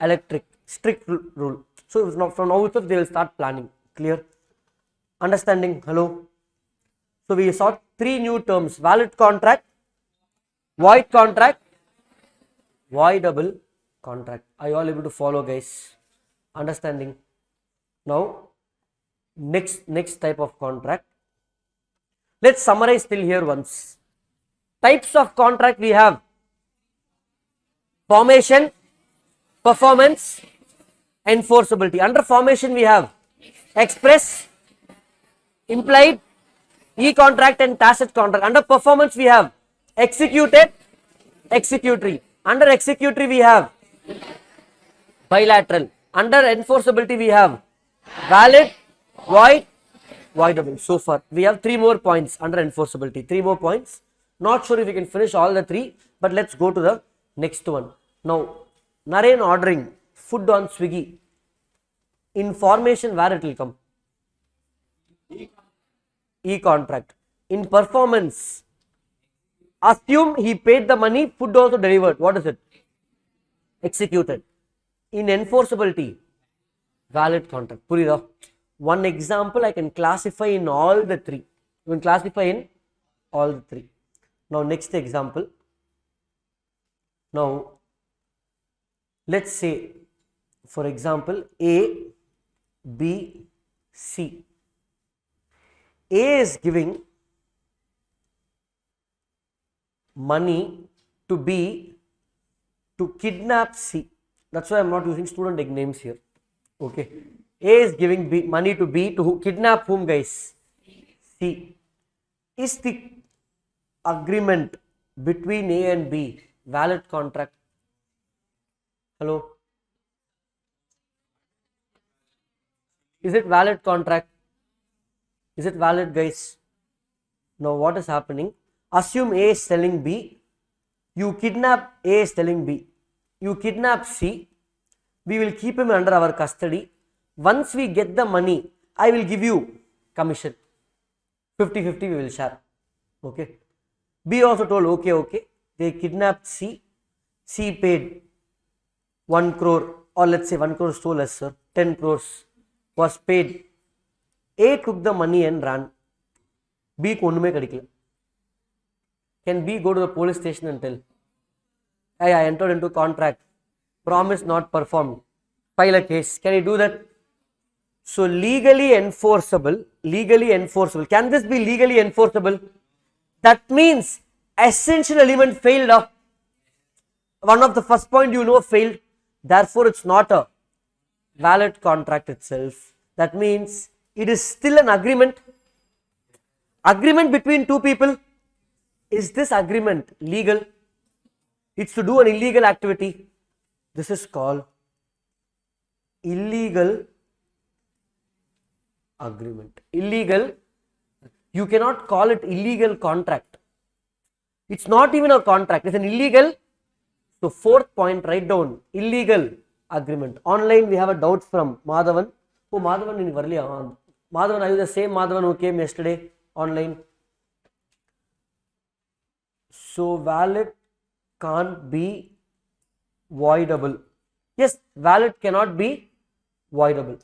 electric. Strict rule. So from now itself they will start planning. Clear? Understanding? Hello? So we saw 3 new terms: valid contract, void contract, voidable contract. Are you all able to follow guys? Understanding? Now next type of contract. Let's summarize till here once. Types of contract we have: formation, performance, enforceability. Under formation we have express, implied, e-contract and tacit contract. Under performance we have executed, executory. Under executory we have bilateral. Under enforceability we have valid, void, voidable. So far we have 3 more points under enforceability. 3 more points. Not sure if we can finish all the 3, but let's go to the next one. Now Naren ordering food on Swiggy. In formation, where it will come? E-contract. In performance, assume he paid the money, food also delivered. What is it? Executed. In enforceability, valid contract. Purida. One example I can classify in all the 3. You can classify in all the 3. Now next example. Now let's say, for example, A, B, C. A is giving money to B to kidnap C. That's why I'm not using student names here. Okay. A is giving money to B to kidnap whom guys? C. Is the agreement between A and B valid contract? Hello? Is it valid contract? Is it valid, guys? Now what is happening? Assume A is telling B. You kidnap A is telling B. You kidnap C. We will keep him under our custody. Once we get the money, I will give you commission. 50-50 we will share. Okay. B also told okay. They kidnapped C. C paid 1 crore, or let's say 1 crore is so less, sir. 10 crores was paid. A took the money and ran. B ko onnume kadikala. Can B go to the police station and tell, hey, I entered into contract, promise not performed, file a case? Can he do that? So legally enforceable. Can this be legally enforceable? That means essential element failed. One of the first point failed. Therefore, it's not a valid contract itself. That means it is still an agreement. Agreement between two people. Is this agreement legal? It's to do an illegal activity. This is called illegal agreement. Illegal. You cannot call it illegal contract. It's not even a contract. It's an illegal. So fourth point, write down illegal agreement. Online we have a doubt from Madhavan. Oh, Madhavan in Varliya. Madhavan, are you the same Madhavan who came yesterday online? So valid can't be voidable. Yes, valid cannot be voidable.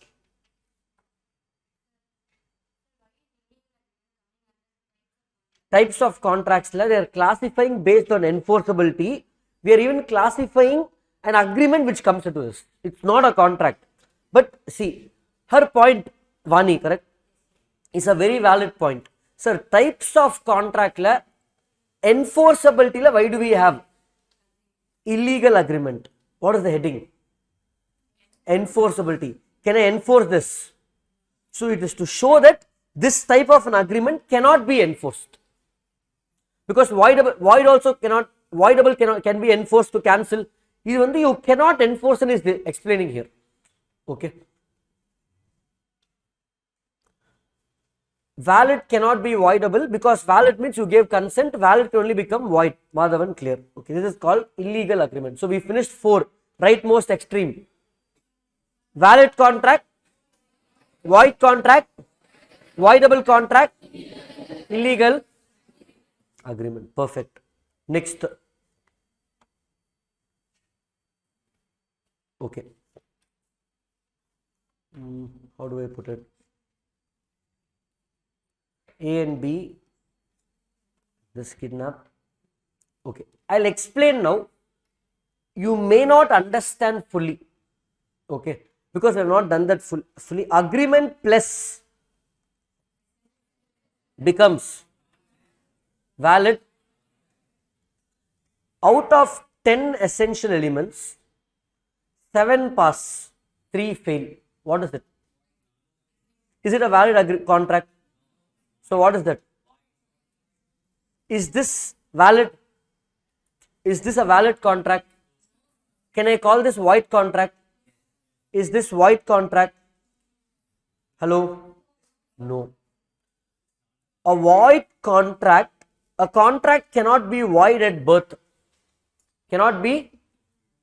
Types of contracts, they are classifying based on enforceability. We are even classifying an agreement which comes into this. It's not a contract. But see, her point, Vani, correct, is a very valid point. Sir, types of contract, enforceability, why do we have illegal agreement? What is the heading? Enforceability. Can I enforce this? So it is to show that this type of an agreement cannot be enforced. Because voidable can be enforced to cancel. Even though you cannot enforce and is explaining here. Okay. Valid cannot be voidable because valid means you gave consent, valid can only become void. Madhavan, clear. Okay, this is called illegal agreement. So we finished 4, rightmost extreme. Valid contract, void contract, voidable contract, illegal agreement. Perfect. Next. Okay. How do I put it? A and B, this kidnap. Okay, I'll explain now. You may not understand fully. Okay, because I have not done that fully. Agreement plus becomes valid. Out of 10 essential elements, 7 pass, 3 fail. What is it? Is it a valid contract? So what is that? Is this valid? Is this a valid contract? Can I call this void contract? Is this void contract? Hello? No. A void contract, a contract cannot be void at birth. Cannot be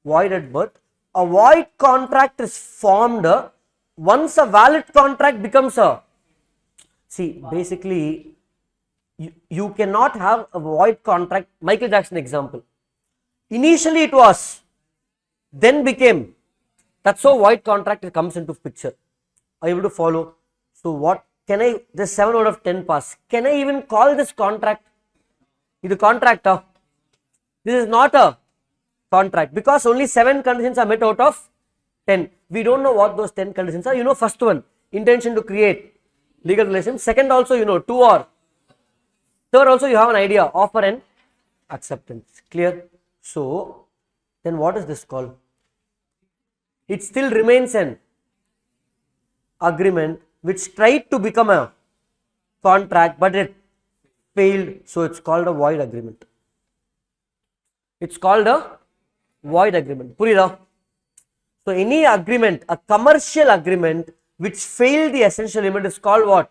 void at birth. A void contract is formed once a valid contract becomes a. See, basically, you cannot have a void contract. Michael Jackson example. Initially it was, then became. That's how void contract comes into picture. Are you able to follow? So what can I, this 7 out of 10 pass. Can I even call this contract? This is contract. This is not a contract because only 7 conditions are met out of 10. We don't know what those 10 conditions are. First one, intention to create legal relation. Second also 2 or. Third also you have an idea, offer and acceptance. Clear? So, then what is this called? It still remains an agreement which tried to become a contract but it failed. So, it's called a void agreement. It's called a void agreement. Purida? So, any agreement, a commercial agreement which failed the essential element is called what?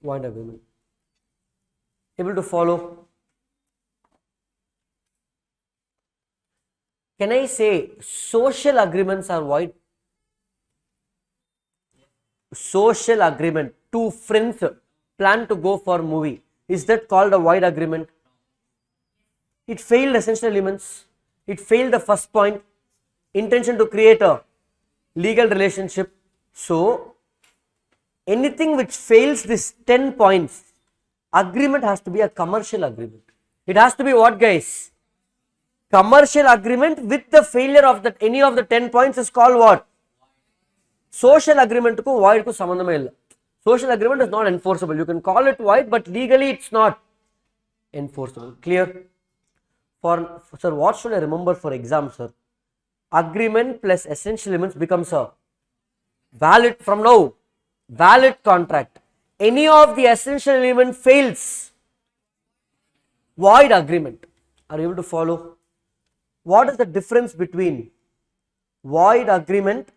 Void agreement. Able to follow? Can I say social agreements are void? Social agreement. Two friends plan to go for movie. Is that called a void agreement? It failed essential elements. It failed the first point. Intention to create a legal relationship. So, anything which fails this 10 points, agreement has to be a commercial agreement. It has to be what, guys? Commercial agreement with the failure of that any of the 10 points is called what? Social agreement ku void ku sambandhame illa. Social agreement is not enforceable. You can call it void, but legally it's not enforceable. Clear? For sir, what should I remember for exam, sir? Agreement plus essential elements becomes a valid from now. Valid contract. Any of the essential element fails, void agreement. Are you able to follow? What is the difference between void agreement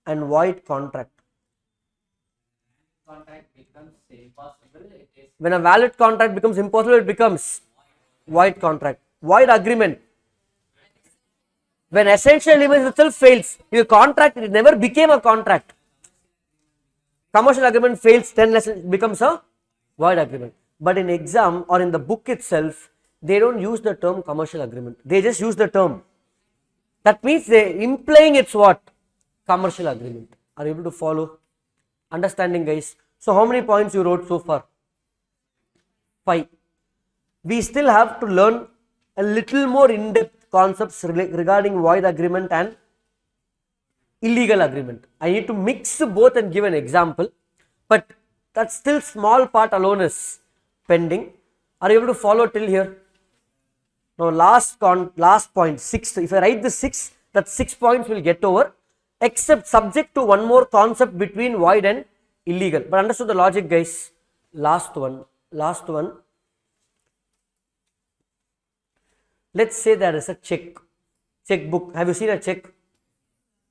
and void contract? When a valid contract becomes impossible, it becomes void contract. Void agreement. When essential element itself fails, your contract, it never became a contract. Commercial agreement fails, then it becomes a void agreement. But in exam or in the book itself, they don't use the term commercial agreement. They just use the term. That means they implying it's what? Commercial agreement. Are you able to follow? Understanding, guys? So how many points you wrote so far? 5. We still have to learn a little more in-depth concepts regarding void agreement and illegal agreement. I need to mix both and give an example, but that still small part alone is pending. Are you able to follow till here? Now last point, 6. If I write the 6, that 6 points will get over, except subject to one more concept between void and illegal. But understood the logic, guys? Last one. Let's say there is a checkbook. Have you seen a check?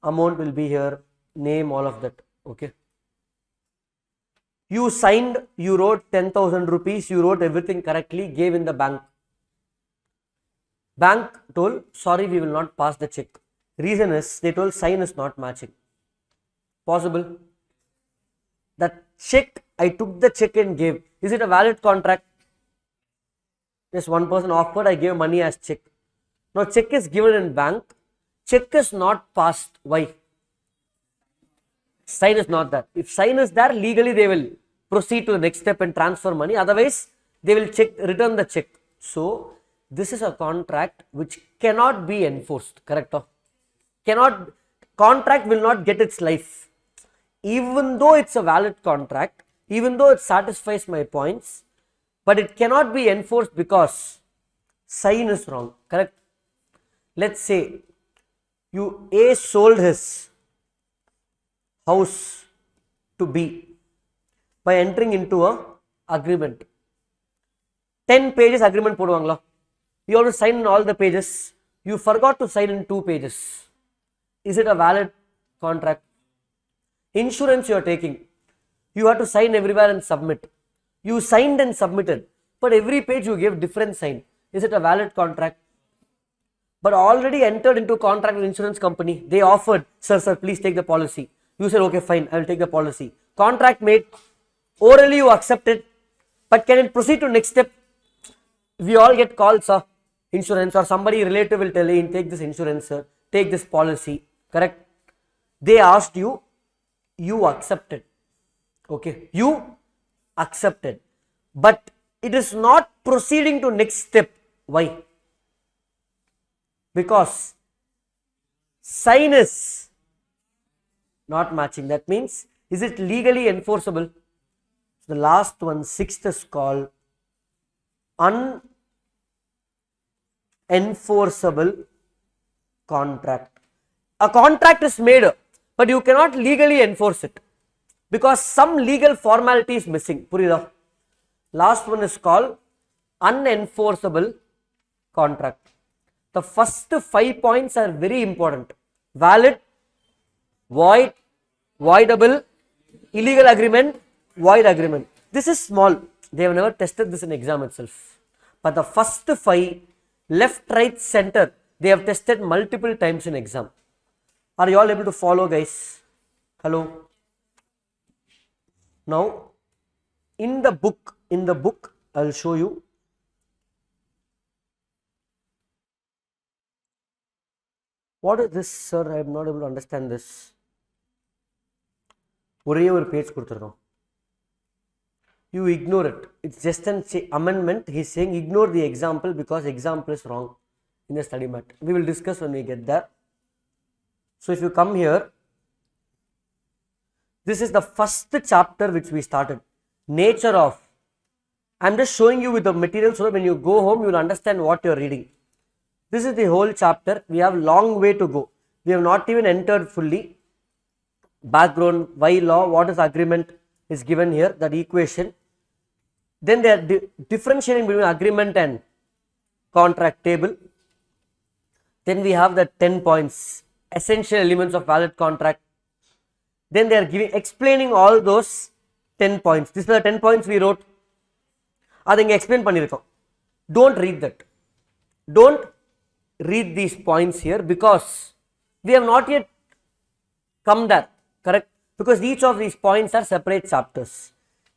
Amount will be here, name, all of that. Okay. You signed, you wrote 10,000 rupees, you wrote everything correctly, gave in the bank. Bank told, sorry, we will not pass the check. Reason is, they told sign is not matching. Possible? That check, I took the check and gave. Is it a valid contract? Yes, one person offered, I gave money as check. Now check is given in bank. Check is not passed. Why? Sign is not there. If sign is there, legally they will proceed to the next step and transfer money. Otherwise, they will return the check. So, this is a contract which cannot be enforced. Correct? Contract will not get its life. Even though it's a valid contract, even though it satisfies my points, but it cannot be enforced because sign is wrong. Correct? Let's say A sold his house to B by entering into a agreement. 10 pages agreement போடுவாங்களா? You have to sign in all the pages. You forgot to sign in 2 pages. Is it a valid contract? Insurance you are taking. You have to sign everywhere and submit. You signed and submitted, but every page you gave different sign. Is it a valid contract? But already entered into contract with insurance company. They offered, sir, please take the policy. You said, okay, fine, I will take the policy. Contract made, orally you accepted, but can it proceed to next step? We all get calls, sir, insurance, or somebody relative will tell you, take this insurance, sir, take this policy, correct? They asked you, you accepted, okay, you accepted, but it is not proceeding to next step. Why? Because sign is not matching. That means, is it legally enforceable? The last one, 6th is called unenforceable contract. A contract is made, but you cannot legally enforce it because some legal formality is missing. Purida. Last one is called unenforceable contract. The first 5 points are very important. Valid, void, voidable, illegal agreement, void agreement. This is small. They have never tested this in exam itself. But the first 5 left, right, center, they have tested multiple times in exam. Are you all able to follow, guys? Hello. Now, in the book, I'll show you. What is this, sir? I am not able to understand this. ஒரே ஒரு page கொடுத்துருக்கோம். You ignore it. It's just an amendment. He's saying ignore the example because example is wrong in the study mat. We will discuss when we get there. So if you come here, this is the first chapter which we started. Nature of. I'm just showing you with the material so that when you go home you will understand what you are reading. This is the whole chapter. We have long way to go. We have not even entered fully. Background, why law, what is agreement is given here, that equation. Then they are differentiating between agreement and contract table. Then we have the 10 points, essential elements of valid contract. Then they are explaining all those 10 points. These are the 10 points we wrote. அதை இங்கே explain பண்ணியிருக்கோம். Don't read that. Don't read these points here because we have not yet come there, correct? Because each of these points are separate chapters.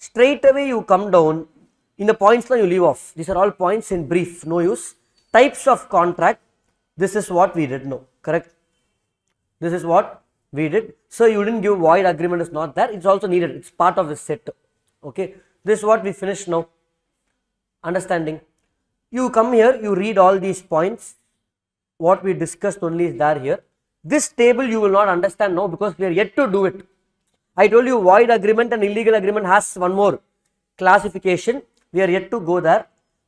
Straight away you come down, in the points you leave off. These are all points in brief, no use. Types of contract, this is what we did know, correct? This is what we did. So you didn't give void agreement is not there, it's also needed, it's part of the set. Okay, this is what we finished now. Understanding. You come here, you read all these points. What we discussed only is there here. This table you will not understand now because we are yet to do it. I told you void agreement and illegal agreement has one more classification. We are yet to go there.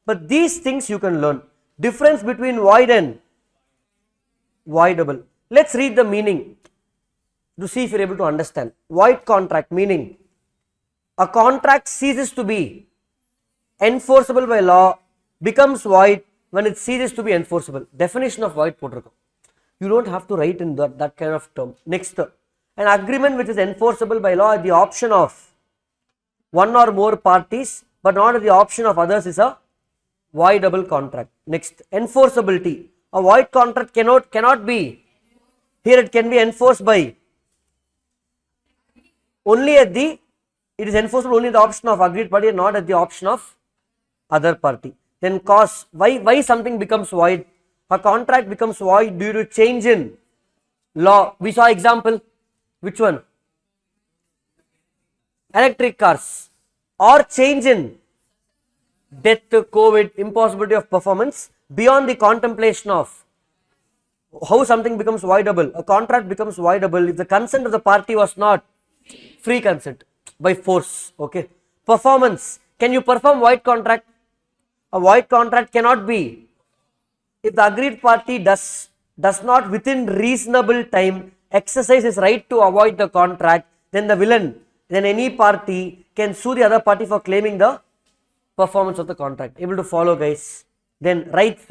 But these things you can learn. Difference between void and voidable. Let's read the meaning to see if you are able to understand. Void contract meaning a contract ceases to be enforceable by law, becomes void when it ceases to be enforceable. Definition of void potrukkom. You don't have to write in that kind of term. Next, an agreement which is enforceable by law at the option of one or more parties but not at the option of others is a voidable contract. Next, enforceability. A void contract cannot be, here it can be enforced by only at the, it is enforceable only at the option of agreed party and not at the option of other party. Then cause, why something becomes void? A contract becomes void due to change in law. We saw example. Which one? Electric cars. Or change in death, COVID, impossibility of performance beyond the contemplation of how something becomes voidable. A contract becomes voidable if the consent of the party was not free consent, by force. Okay. Performance. Can you perform void contract? A void contract cannot be if the agreed party does not within reasonable time exercise his right to avoid the contract, then the villain, then any party can sue the other party for claiming the performance of the contract. Able to follow, guys? Then rights.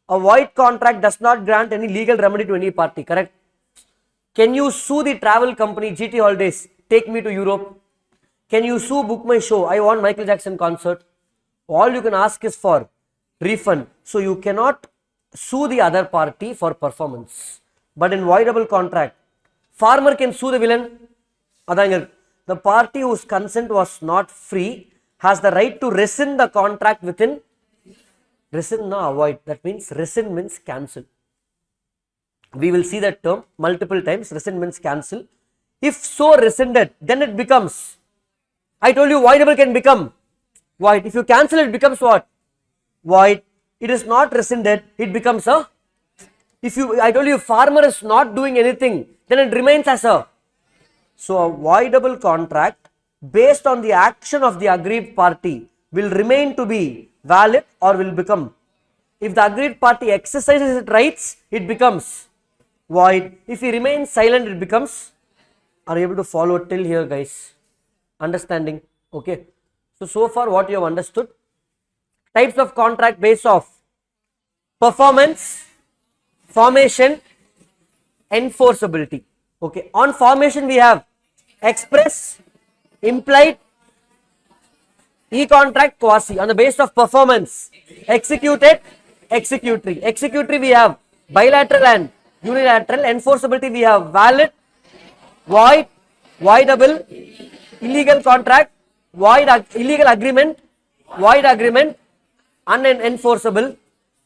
A void contract does not grant any legal remedy to any party, correct? Can you sue the travel company GT Holidays, take me to Europe? Can you sue Book My Show, I want Michael Jackson concert? All you can ask is for refund. So you cannot sue the other party for performance. But in voidable contract, farmer can sue the villain. The party whose consent was not free has the right to rescind the contract within, rescind no avoid, that means rescind means cancel. We will see that term multiple times. Rescind means cancel. If so rescinded, then it becomes, I told you voidable can become void. If you cancel it becomes what? Void. It is not rescinded, it becomes a, if you, I told you farmer is not doing anything, then it remains as a. So a voidable contract based on the action of the aggrieved party will remain to be valid or will become, if the aggrieved party exercises its rights, it becomes void. If he remains silent, it becomes. Are you able to follow till here, guys? Understanding? Okay. So far what you have understood? Types of contract based off performance, formation, enforceability. Okay. On formation we have express, implied, E-contract, quasi. On the basis of performance. Executed, executory. Executory we have bilateral and unilateral. Enforceability we have valid, void, voidable, illegal contract, illegal agreement, void agreement, unenforceable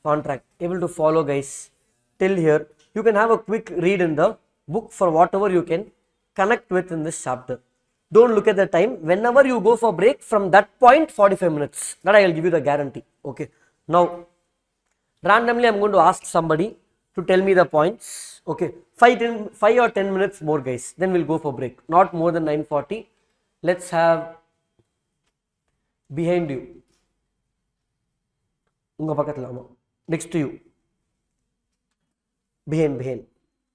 contract. Able to follow, guys, till here. You can have a quick read in the book for whatever you can connect with in this chapter. Don't look at the time. Whenever you go for break, from that point 45 minutes, that I will give you the guarantee. Okay. Now randomly I'm going to ask somebody to tell me the points. Okay, 5 or 10 minutes more, guys, then we'll go for break. Not more than 9:40. Let's have behind you, unga pakkathula, ama, next to you, behind,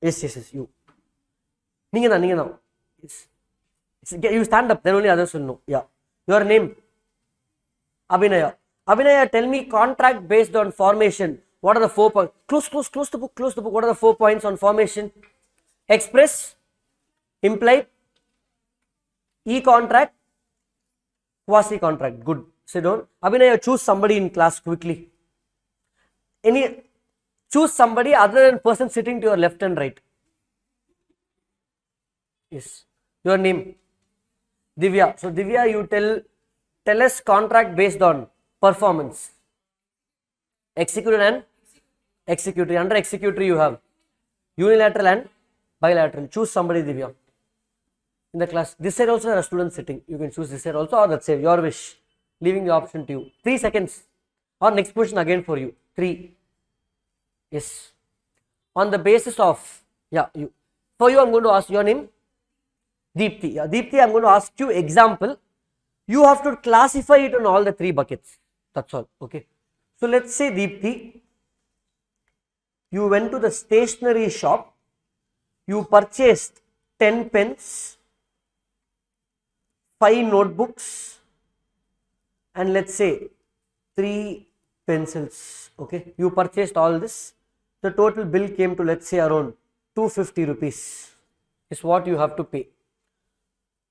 yes, you, neenga na, yes, you stand up, then only others will know. Yeah, your name? Abhinaya, tell me, contract based on formation, what are the 4 points? Close the book. What are the 4 points on formation? Express, implied, e-contract, quasi-contract. Good. Sit down. Abhinaya, choose somebody in class quickly. Choose somebody other than person sitting to your left and right. Yes. Your name? Divya. So Divya, you tell us contract based on performance. Executed and executory. Under executory you have unilateral and bilateral. Choose somebody, Divya, in the class. This side also there are students sitting. You can choose this side also, or that side, your wish. Leaving the option to you. 3 seconds. Or next question again for you. 3. Yes. On the basis of, yeah, you. For you, I'm going to ask your name. Deepthi. Yeah, Deepthi, I'm going to ask you example. You have to classify it in all the 3 buckets. That's all. Okay. So let's say, Deepthi, you went to the stationery shop, you purchased 10 pens, 5 notebooks, and let's say 3 pencils. Okay, you purchased all this. The total bill came to, let's say, around 250 rupees is what you have to pay.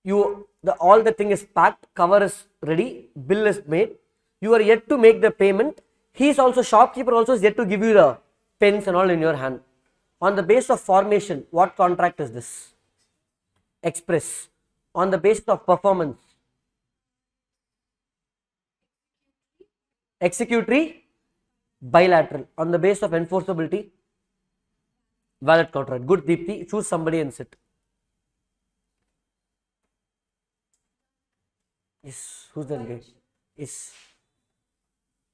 All the thing is packed, cover is ready, bill is made. You are yet to make the payment. He is also, shopkeeper also is yet to give you the pens and all in your hand. On the basis of formation, what contract is this? Express. On the basis of performance, executory, bilateral. On the basis of enforceability, valid contract. Good, Deepthi. Choose somebody and sit. Yes, who's that guy? Yes.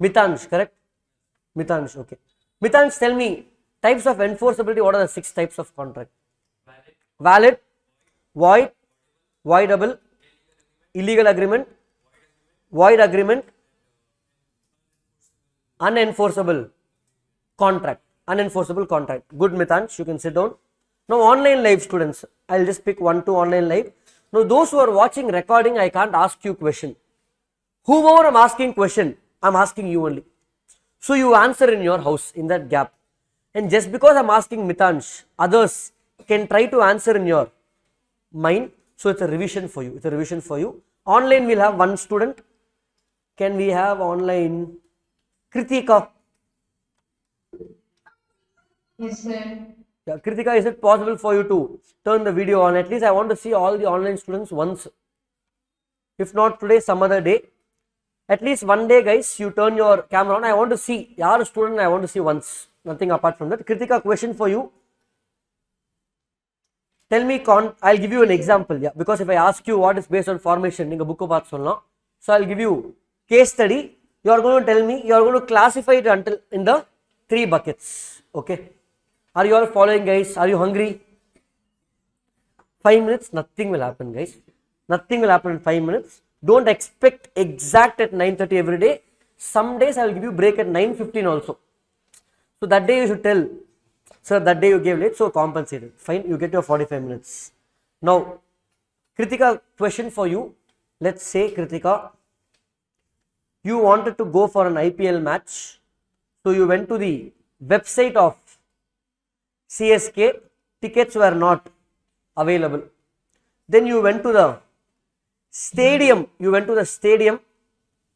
Mitansh, correct? Mitansh, okay. Mitansh, tell me, types of enforceability, what are the 6 types of contract? Valid, void, voidable, illegal agreement, void agreement, unenforceable contract. Unenforceable contract. Good, Mitansh, you can sit down. Now, online live students, I'll just pick 1, 2 online live. Now, those who are watching recording, I can't ask you question. Whoever I'm asking question, I'm asking you only. So, you answer in your house in that gap. And just because I'm asking Mitansh, others can try to answer in your mind. So, it's a revision for you. It's a revision for you. Online, we'll have 1 student. Can we have online Kritika? Yes, sir. Yeah, Kritika, is it possible for you to turn the video on? At least I want to see all the online students once. If not today, some other day. At least one day, guys, you turn your camera on. I want to see your student. I want to see once. Nothing apart from that. Kritika, question for you. Tell me, I'll give you an example. Yeah, because if I ask you what is based on formation, you book so I'll give you case study. You are going to tell me. You are going to classify it until in the 3 buckets. Okay. Are you all following, guys? Are you hungry? 5 minutes, nothing will happen, guys. Nothing will happen in 5 minutes. Don't expect exact at 9:30 every day. Some days I will give you break at 9:15 also. So that day you should tell, sir, that day you gave late, so compensated. Fine, you get your 45 minutes. Now, Kritika, question for you. Let's say, Kritika, you wanted to go for an IPL match. So you went to the website of CSK, tickets were not available. Then you went to the stadium,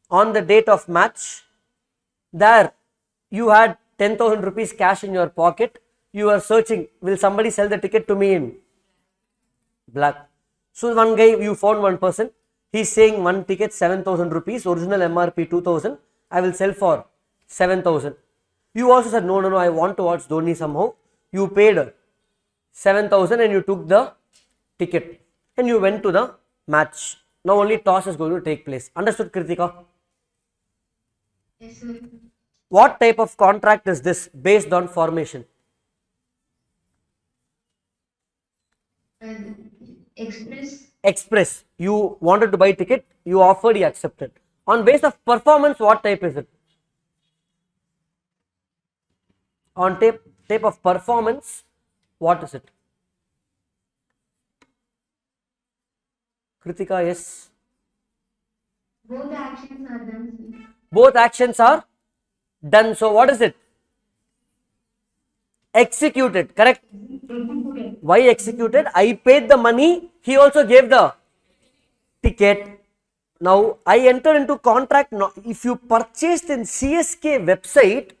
on the date of match, there you had 10,000 rupees cash in your pocket. You are searching, will somebody sell the ticket to me in black? So one guy, you found one person, he's saying one ticket 7,000 rupees, original MRP 2,000, I will sell for 7,000. You also said, no, I want to watch Dhoni somehow. You paid 7,000 and you took the ticket and you went to the match. Now only toss is going to take place. Understood, Kritika? Yes, sir. What type of contract is this based on formation? And express. Express. You wanted to buy ticket, you offered, he accepted. On base of performance, what type is it? On type of performance, what is it? Kritika, yes. Both actions are done, sir. Both actions are done. So what is it? Executed, correct? Why executed? I paid the money, he also gave the ticket. Now I enter into contract. Now, if you purchased in CSK website,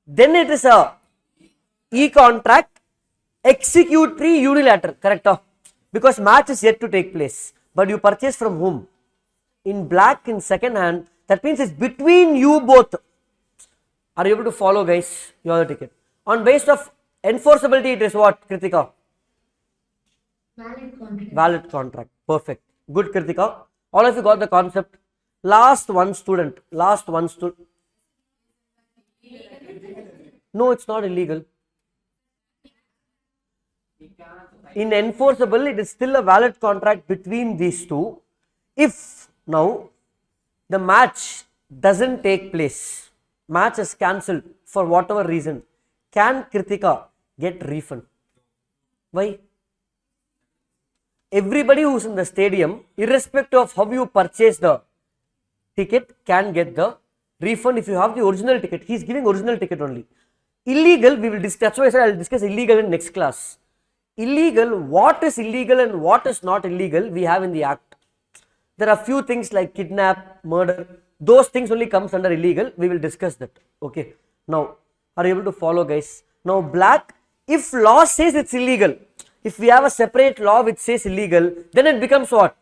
then it is a e-contract, executory unilateral, correct? Because match is yet to take place, but you purchase from whom? In black, in second hand. That means it's between you both. Are you able to follow, guys? You have the ticket. On base of enforceability, it is what, Kritika? Valid contract. Valid contract. Perfect. Good, Kritika. All of you got the concept. Last one student. No, it's not illegal. In enforceable, it is still a valid contract between these two. If now the match doesn't take place, match is cancelled for whatever reason, can Kritika get refund? Why? Everybody who's in the stadium, irrespective of how you purchase the ticket, can get the refund if you have the original ticket. He's giving original ticket only. Illegal, we will discuss. That's why I said I'll discuss illegal in next class. Illegal, what is illegal and what is not illegal, we have in the act. There are few things like kidnap, murder, those things only comes under illegal. We will discuss that. Okay. Now, are you able to follow, guys? Now, black, if law says it's illegal, if we have a separate law which says illegal, then it becomes what?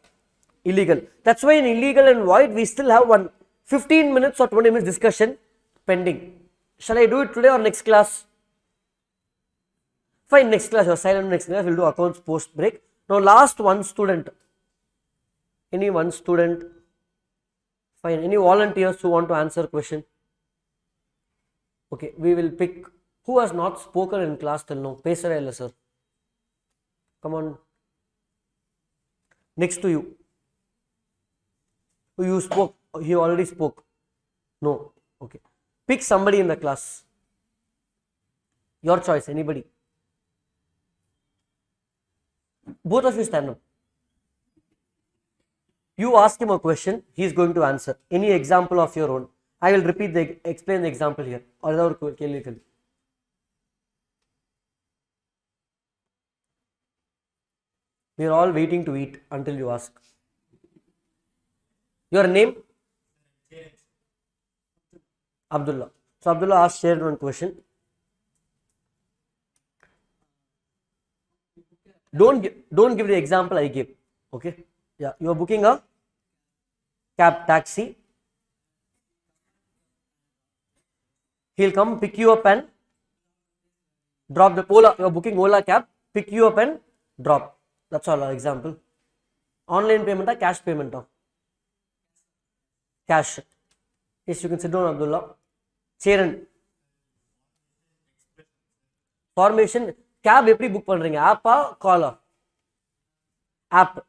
Illegal. That's why in illegal and void, we still have one 15 minutes or 20 minutes discussion pending. Shall I do it today or next class? Fine, next class, you're silent next class, we'll do accounts post break. Now, last one student. Any one student? Fine. Any volunteers who want to answer question? Okay, we will pick who has not spoken in class till now. Pesarella sir. Come on. Next to you. You spoke. He already spoke. No. Okay. Pick somebody in the class. Your choice. Anybody. Both of you stand up. You ask him a question, he is going to answer. Any example of your own. I will explain the example here. We are all waiting to eat until you ask. Your name? Abdullah. So Abdullah asked shared one question. Don't give the example I gave. Okay. Yeah, you are booking a cab taxi. He'll come pick you up and drop the Ola. You are booking Ola cab, pick you up and drop. That's all. Example. Online payment or cash payment? Cash. Yes, you can sit down, Abdullah. Charan. Formation. Cab எப்படி book பண்றீங்க? App call app.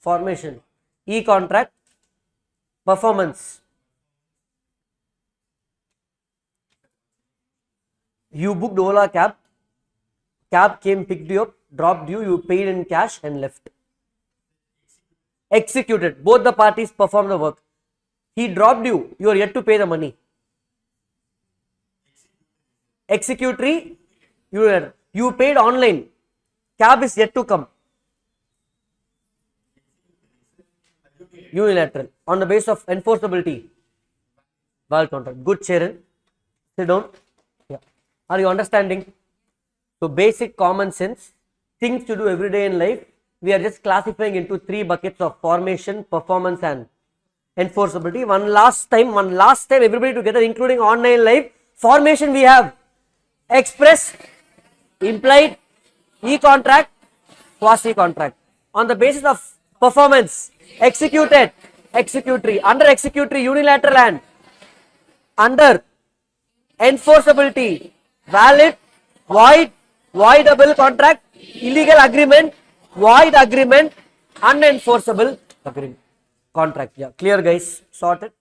Formation. E-contract. Performance. You booked Ola cab. Cab came, picked you up, dropped you, you paid in cash and left. Executed. Both the parties performed the work. He dropped you. You are yet to pay the money. Executory. You paid online. Cab is yet to come. unilateral. On the basis of enforceability, valid contract. Good, Sharon. Sit down. Yeah. Are you understanding? So basic common sense, things to do every day in life, we are just classifying into 3 buckets of formation, performance and enforceability. One last time everybody together, including online live. Formation we have express, implied, e-contract, quasi-contract. On the basis of performance, executed, executory. Under executory, unilateral and under enforceability, valid, void, voidable contract, illegal agreement, void agreement, unenforceable agreement, contract. Yeah, clear guys, sorted.